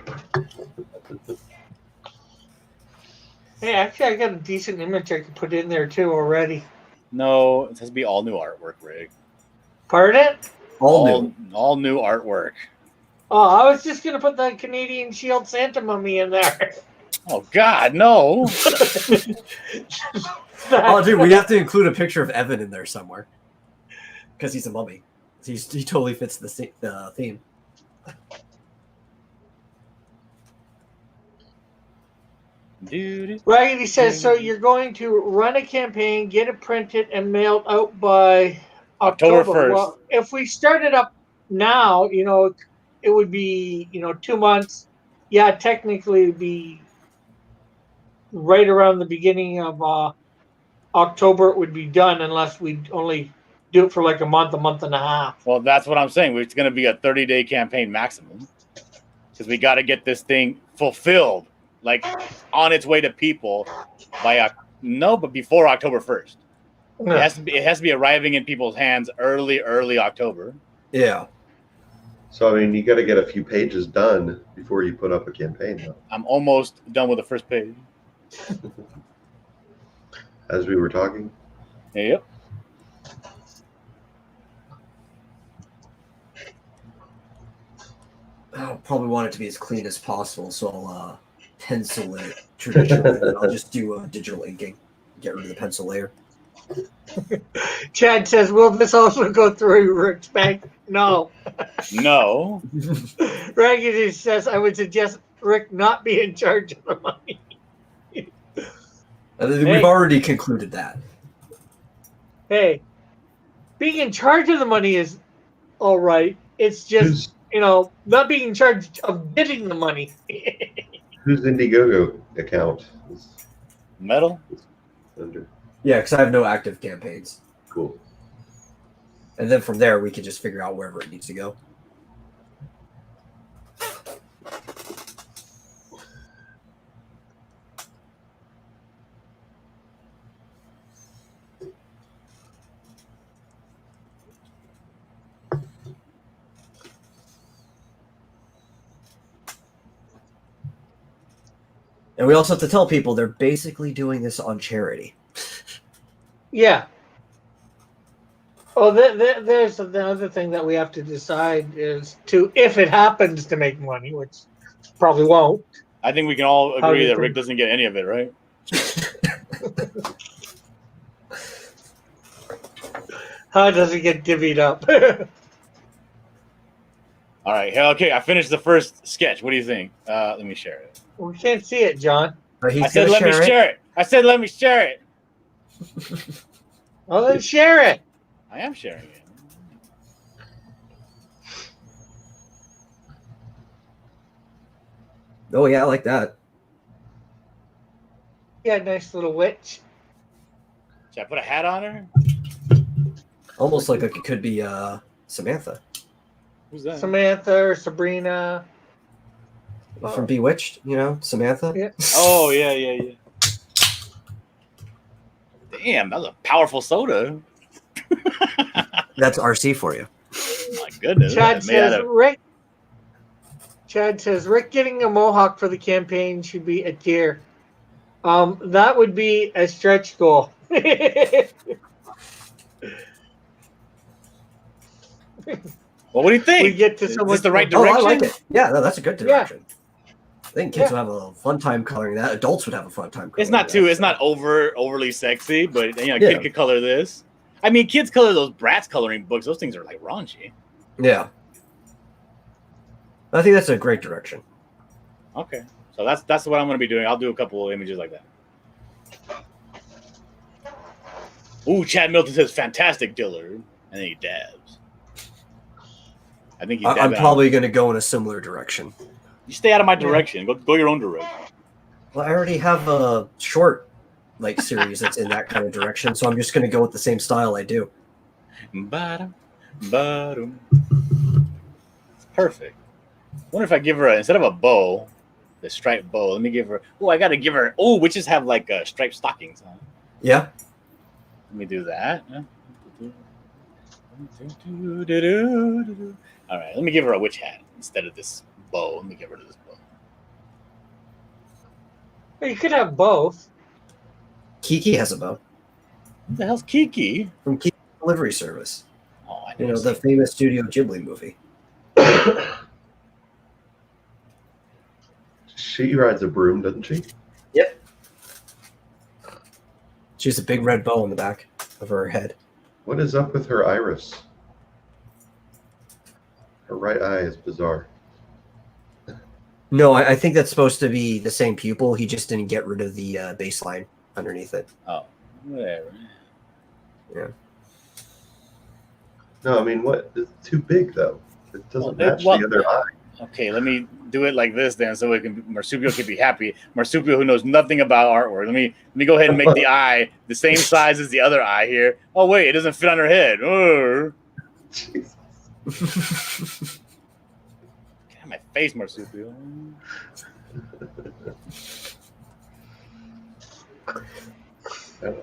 Hey, actually, I got a decent image I could put in there too already. No, it has to be all new artwork, Rick. Pardon? All All new artwork. Oh, I was just gonna put the Canadian Shield Santa mummy in there. Oh God, no! Oh, dude, we have to include a picture of Evan in there somewhere because he's a mummy. He totally fits the theme. Dude. Raggedy says, so you're going to run a campaign, get it printed, and mailed out by October October. 1st. Well, if we started up now, it would be, 2 months. Yeah, technically it would be right around the beginning of October it would be done unless we only do it for like a month and a half. Well, that's what I'm saying. It's going to be a 30-day campaign maximum because we got to get this thing fulfilled, like on its way to people by but before October 1st. It has to be arriving in people's hands early October. Yeah. So, I mean, you got to get a few pages done before you put up a campaign, though. I'm almost done with the first page. As we were talking. Yep. I'll probably want it to be as clean as possible, so I'll pencil it traditionally. And I'll just do digital inking, get rid of the pencil layer. Chad says, will this also go through Rick's bank? No. No. Raggedy says, I would suggest Rick not be in charge of the money. We've already concluded that. Hey, being in charge of the money is all right. It's just, not being in charge of getting the money. Whose Indiegogo account is Metal? under? Yeah, because I have no active campaigns. Cool. And then from there, we can just figure out wherever it needs to go. And we also have to tell people they're basically doing this on charity. Yeah. Oh, there's the other thing that we have to decide is if it happens to make money, which probably won't. I think we can all How do agree you that think? Rick doesn't get any of it, right? How does it get divvied up? All right. Okay, I finished the first sketch. What do you think? Let me share it. We can't see it, John. But he's I said, let me share it. I said, let me share it. Well, then share it. I am sharing it. Oh, yeah, I like that. Yeah, nice little witch. Should I put a hat on her? Almost like it could be Samantha Who's that? Samantha or Sabrina. from Bewitched, Samantha. Yeah. Oh, yeah. Damn, that was a powerful soda. That's RC for you. My goodness. Chad Made out says of- Rick getting a mohawk for the campaign should be a tier. That would be a stretch goal. Well, what do you think? We get to Is so this much the right Oh, I direction? like it. Yeah, no, that's a good direction. I think kids Yeah. would have a fun time coloring that. Adults would have a fun time coloring It's not that, too. It's so. not overly sexy, but Yeah. kid could color this. I mean, kids color those Bratz coloring books. Those things are like raunchy. Yeah. I think that's a great direction. Okay, so that's what I'm going to be doing. I'll do a couple of images like that. Ooh, Chad Milton says fantastic Dillard, and then he dabs. I think he's I'm dabbing. probably going to go in a similar direction. You stay out of my direction. Go your own direction. Well, I already have a short series that's in that kind of direction, so I'm just going to go with the same style I do. Bottom. It's perfect. I wonder if I give her instead of a bow, the striped bow. Let me give her. Oh, I gotta give her. Oh, witches have like striped stockings. Huh? Yeah. Let me do that. All right, let me give her a witch hat instead of this bow. Let me give her this bow. You could have both. Kiki has a bow What the hell's Kiki? from Kiki Delivery Service. Oh, I You know know, the famous Studio Ghibli movie. She rides a broom, doesn't she? Yep. She has a big red bow on the back of her head. What is up with her iris? Her right eye is bizarre. No, I think that's supposed to be the same pupil. He just didn't get rid of the baseline underneath it. Oh, whatever. No, I mean, what? It's too big, though. It doesn't Well, match well- the other eye. Okay, let me do it like this then, so Marsupio can be happy. Marsupio, who knows nothing about artwork, let me go ahead and make the eye the same size as the other eye here. Oh wait, it doesn't fit on her head. Jesus. Get out of my face, Marsupio. I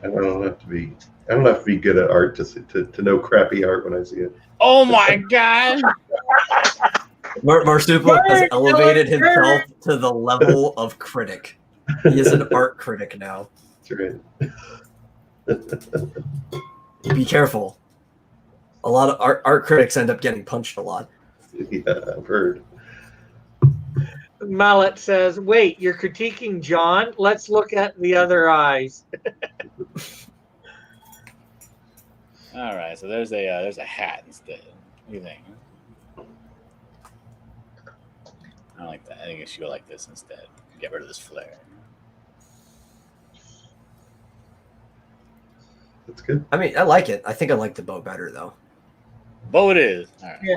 don't have to be. I don't have to be good at art to know crappy art when I see it. Oh my god! Marsupial has elevated himself to the level of critic. He is an art critic now. That's right. Be careful. A lot of art critics end up getting punched a lot. Yeah, I've heard. Mallet says, wait, you're critiquing John? Let's look at the other eyes. All right, so there's a hat instead. What do you think? I don't like that. I think it should go like this instead. Get rid of this flare. That's good. I mean, I like it. I think I like the bow better, though. Bow it is. All right. Yeah.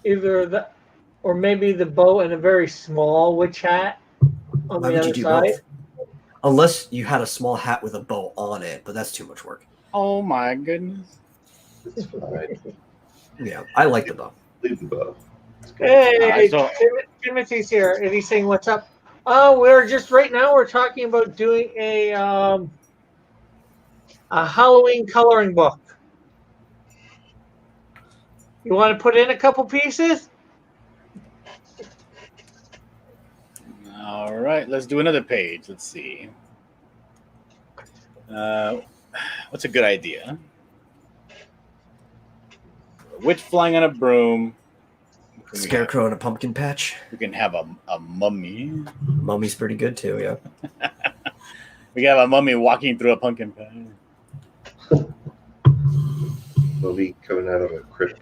Either that, or maybe the bow and a very small witch hat on Why the would you other do side. both? Unless you had a small hat with a bow on it, but that's too much work. Oh my goodness. It's fine. Yeah, I like the bow. Leave the bow. It's good. Hey, so- Timothy's here, and he's saying, "What's up?" We're just right now. We're talking about doing a Halloween coloring book. You want to put in a couple pieces? All right, let's do another page. Let's see. What's a good idea? A witch flying on a broom. What can we have? Scarecrow in a pumpkin patch. We can have a mummy. Mummy's pretty good, too, yeah. We can have a mummy walking through a pumpkin patch. Movie coming out of a crypt.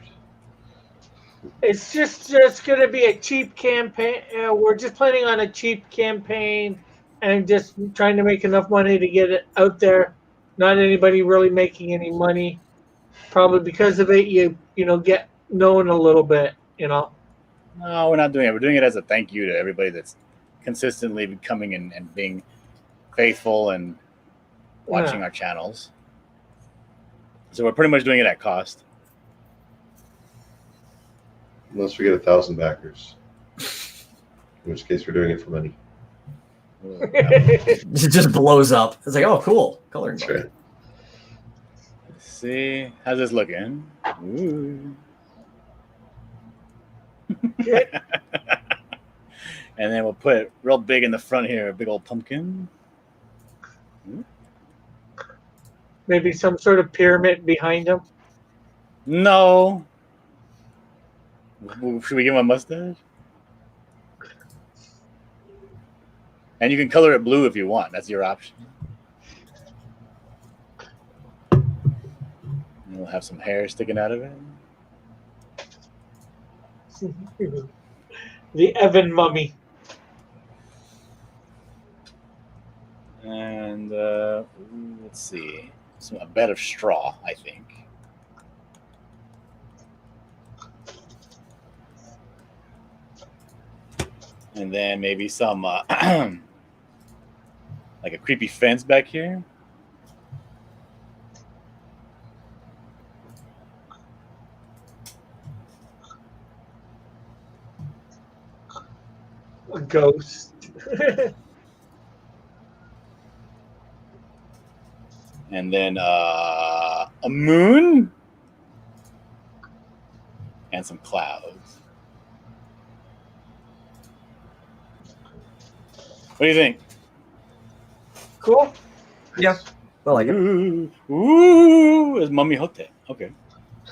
It's just going to be a cheap campaign. We're just planning on a cheap campaign and just trying to make enough money to get it out there. Not anybody really making any money. Probably because of it, you get known a little bit. No, we're not doing it. We're doing it as a thank you to everybody that's consistently coming and being faithful and watching our channels. So we're pretty much doing it at cost. Unless we get 1,000 backers. In which case we're doing it for money. It just blows up. It's like, oh, cool. Coloring That's book. right. Let's see. How's this looking? Ooh. And then we'll put it real big in the front here, a big old pumpkin. Maybe some sort of pyramid behind him. No. Should we give him a mustache? And you can color it blue if you want. That's your option. And we'll have some hair sticking out of it. The Evan mummy. And let's see. So a bed of straw, I think. And then maybe some like a creepy fence back here. A ghost. And then a moon and some clouds. What do you think? Cool. Yeah. I like it. Ooh, it's Mummy Hotep. Okay.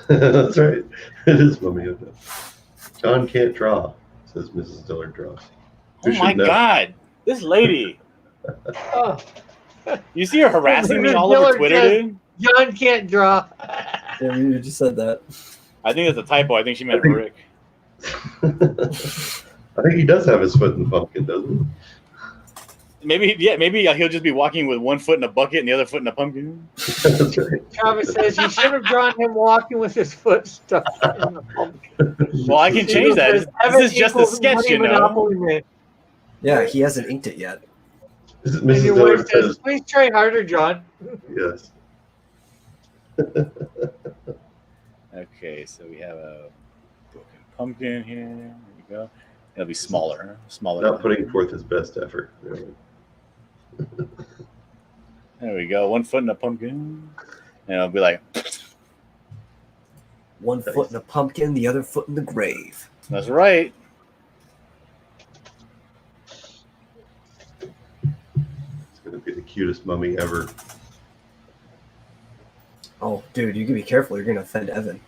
That's right. It is Mummy Hotep. John can't draw, says Mrs. Dillard Draws. Oh my God, this lady! Oh, You see her harassing me Mrs. all over Dillard Twitter, says- dude? John can't draw. Yeah, you just said that. I think that's a typo. I think she meant Rick. I think he does have his foot in the pumpkin, doesn't Maybe he'll just be walking with one foot in a bucket and the other foot in a pumpkin. he? That's right. Travis says you should have drawn him walking with his foot stuck in the pumpkin. Well, I can change that. Says, This Evan is just a equals sketch, Money you know. Monopoly Man. Yeah, he hasn't inked it yet. Mrs. And your Dillard wife says, says please try harder, John. yes. Okay, so we have a broken pumpkin here. There we go. It'll be smaller. Not putting forth his best effort. Really. There we go. 1 foot in a pumpkin. And it'll be like, One foot in a pumpkin, the other foot in the grave. that's right. It's going to be the cutest mummy ever. Oh, dude, you can be careful. You're going to offend Evan.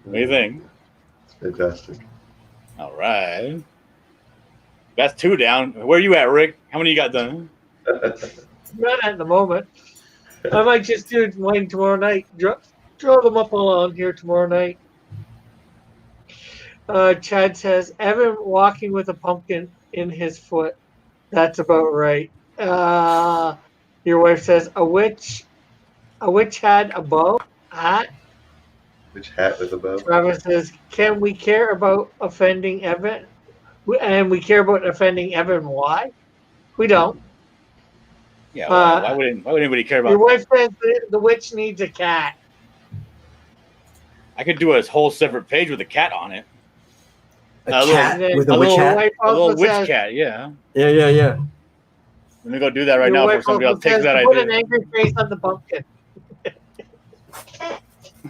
What do you think? It's fantastic. All right. That's 2 down. Where are you at, Rick? How many you got done? Not at the moment. I might just do mine tomorrow night. Draw them up all on here tomorrow night. Chad says, Evan walking with a pumpkin in his foot. That's about right. Your wife says, a witch had a bow hat. Which hat with a bow? Travis says, can we care about offending Evan? And we care about offending Evan. Why? We don't. Yeah, why would anybody care Your about wife says the witch needs a cat. I could do a whole separate page with a cat on it. A A little- cat with a a witch little hat? wife A little also witch says, cat, yeah. Yeah. Let me go do that right your now wife before somebody also else takes says, that put an idea. angry face on the pumpkin.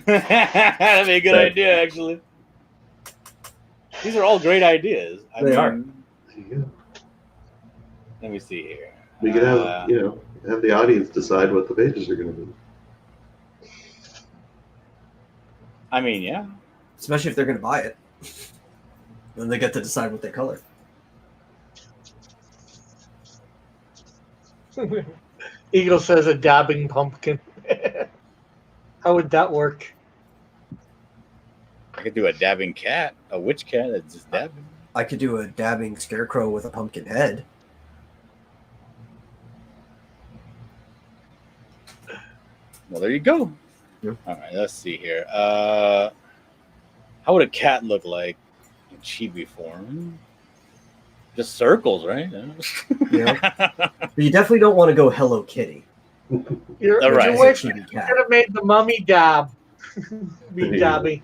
That'd be a good idea, actually. These are all great ideas. They are. There you go. Let me see here. We could have, have the audience decide what the pages are going to be. I mean, yeah. Especially if they're going to buy it. Then they get to decide what they color. Eagle says a dabbing pumpkin. How would that work? I could do a dabbing cat, a witch cat that's just dabbing. I could do a dabbing scarecrow with a pumpkin head. Well, there you go. Yep. All right, let's see here. How would a cat look like in chibi form? Just circles, right? Yeah. But you definitely don't want to go Hello Kitty. Your, All right. your wife Chibi cat. could have made the mummy dab. Be Yeah. dabbing.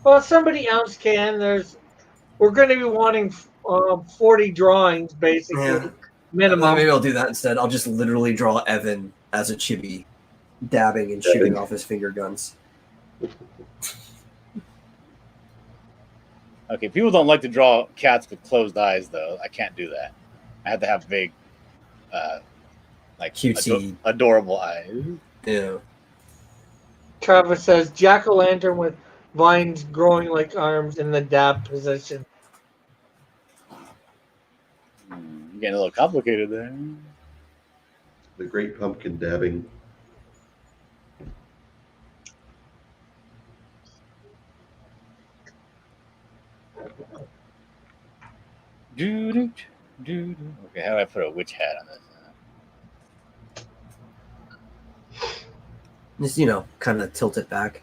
Well, somebody else can. We're going to be wanting 40 drawings, basically, Yeah. minimum. Maybe I'll do that instead. I'll just literally draw Evan as a chibi, dabbing and shooting off his finger guns. Okay, people don't like to draw cats with closed eyes, though. I can't do that. I have to have big, like Cutesy. adorable eyes. Yeah. Travis says jack-o'-lantern with vines growing like arms in the dab position. You're getting a little complicated there. The Great Pumpkin dabbing. Okay, how do I put a witch hat on this? Just, kind of tilt it back.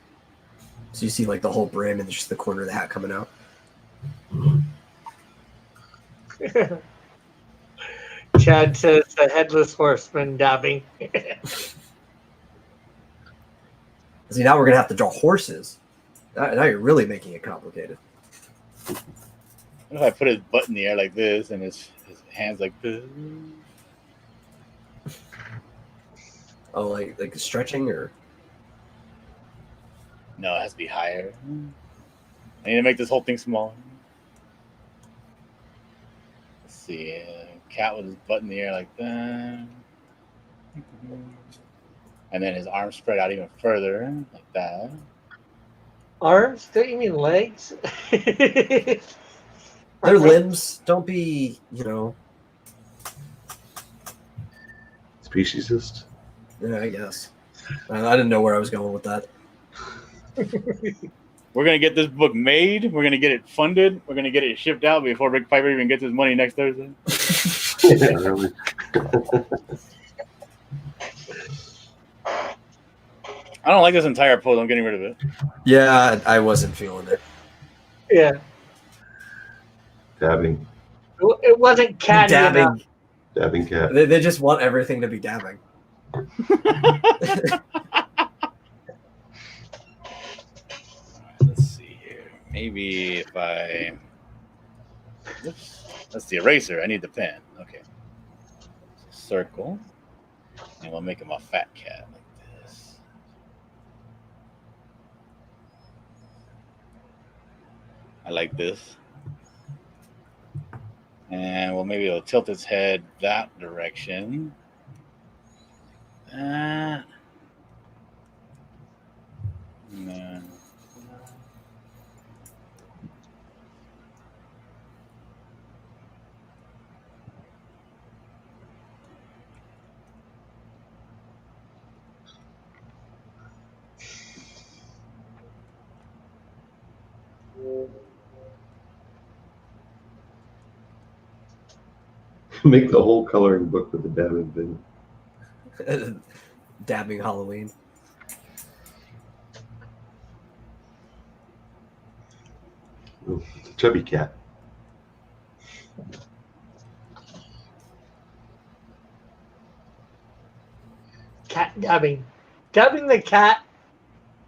So you see like the whole brim and just the corner of the hat coming out. Chad says the headless horseman dabbing. See, now we're going to have to draw horses. Now you're really making it complicated. What if I put his butt in the air like this and his hands like this? Oh, like stretching or? No, it has to be higher. I need to make this whole thing smaller. Let's see. Cat with his butt in the air like that. And then his arms spread out even further, like that. Arms? Don't you mean legs? They're limbs. Don't be, Speciesist. Yeah, I guess. I didn't know where I was going with that. We're going to get this book made. We're going to get it funded. We're going to get it shipped out before Rick Piper even gets his money next Thursday. Yeah, really. I don't like this entire pose. I'm getting rid of it. Yeah, I wasn't feeling it. Yeah. Dabbing. It wasn't catty enough. Dabbing. Dabbing cat. They just want everything to be dabbing. Let's see here. Maybe if I... Oops. That's the eraser. I need the pen. Okay. Circle. And we'll make him a fat cat like this. I like this. And well, maybe it'll tilt its head that direction. No. Make the whole coloring book with the dabbing thing. Dabbing Halloween. Oh, it's a chubby cat. Cat dabbing. Dabbing the cat.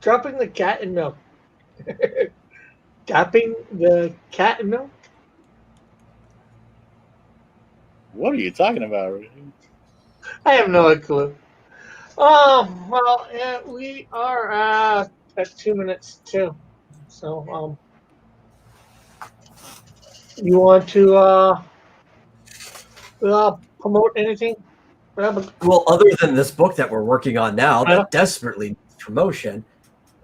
Dropping the cat in milk. Dapping the cat in milk? What are you talking about, Rick? I have no clue. Oh, well, we are at 2 minutes too. So, you want to promote anything? Well, other than this book that we're working on now, that desperately needs promotion.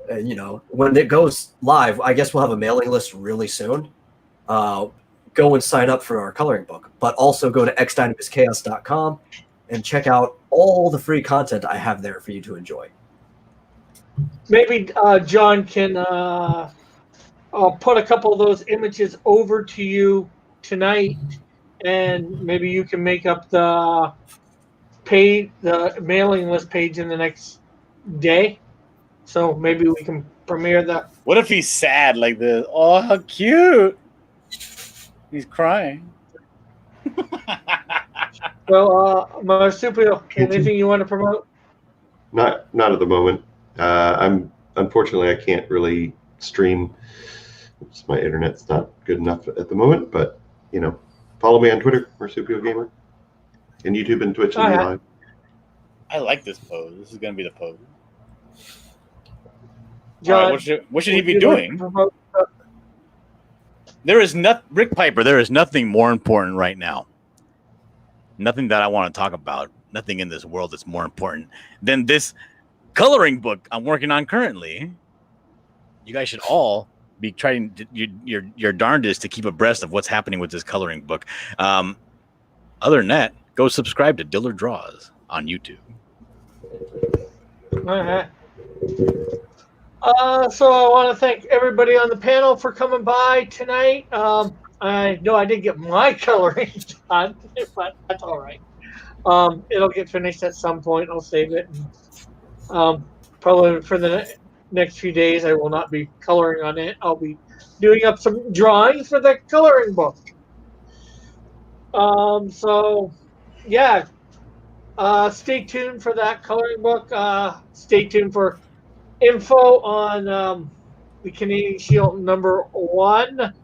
When it goes live, I guess we'll have a mailing list really soon. Go and sign up for our coloring book, but also go to xdynamuschaos.com and check out all the free content I have there for you to enjoy. Maybe John can put a couple of those images over to you tonight, and maybe you can make up the mailing list page in the next day. So maybe we can premiere that. What if he's sad like this? Oh, how cute! He's crying. So, Marsupial, anything you want to promote? Not at the moment. Unfortunately I can't really stream. My internet's not good enough at the moment, but follow me on Twitter, Marsupial Gamer, and YouTube and Twitch and live. I like this pose. This is gonna be the pose. John, right, what should he be doing? There is Rick Piper. There is nothing more important right now. Nothing that I want to talk about. Nothing in this world that's more important than this coloring book I'm working on currently. You guys should all be trying your darndest to keep abreast of what's happening with this coloring book. I'm Other than that, go subscribe to Dillard Draws on YouTube. All right. So I want to thank everybody on the panel for coming by tonight. I know I didn't get my coloring done, but that's all right. It'll get finished at some point. I'll save it. And, probably for the next few days, I will not be coloring on it. I'll be doing up some drawings for the coloring book. So, yeah. Stay tuned for that coloring book. Stay tuned for info on the Canadian Shield #1.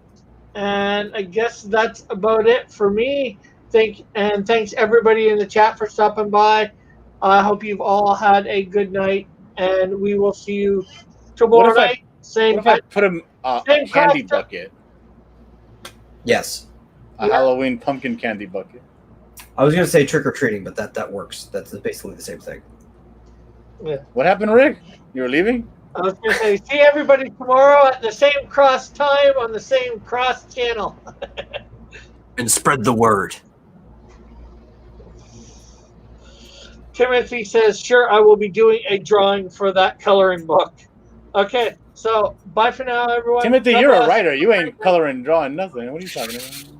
And I guess that's about it for me. Thanks everybody in the chat for stopping by. I hope you've all had a good night, and we will see you tomorrow night. What if I put a candy bucket? Yes. A Halloween pumpkin candy bucket. I was going to say trick or treating, but that works. That's basically the same thing. Yeah. What happened, Rick? You were leaving? I was going to say, see everybody tomorrow at the same cross time on the same cross channel. And spread the word. Timothy says, sure, I will be doing a drawing for that coloring book. Okay, so bye for now, everyone. Timothy, God you're bless. a writer. You ain't coloring, drawing, nothing. What are you talking about?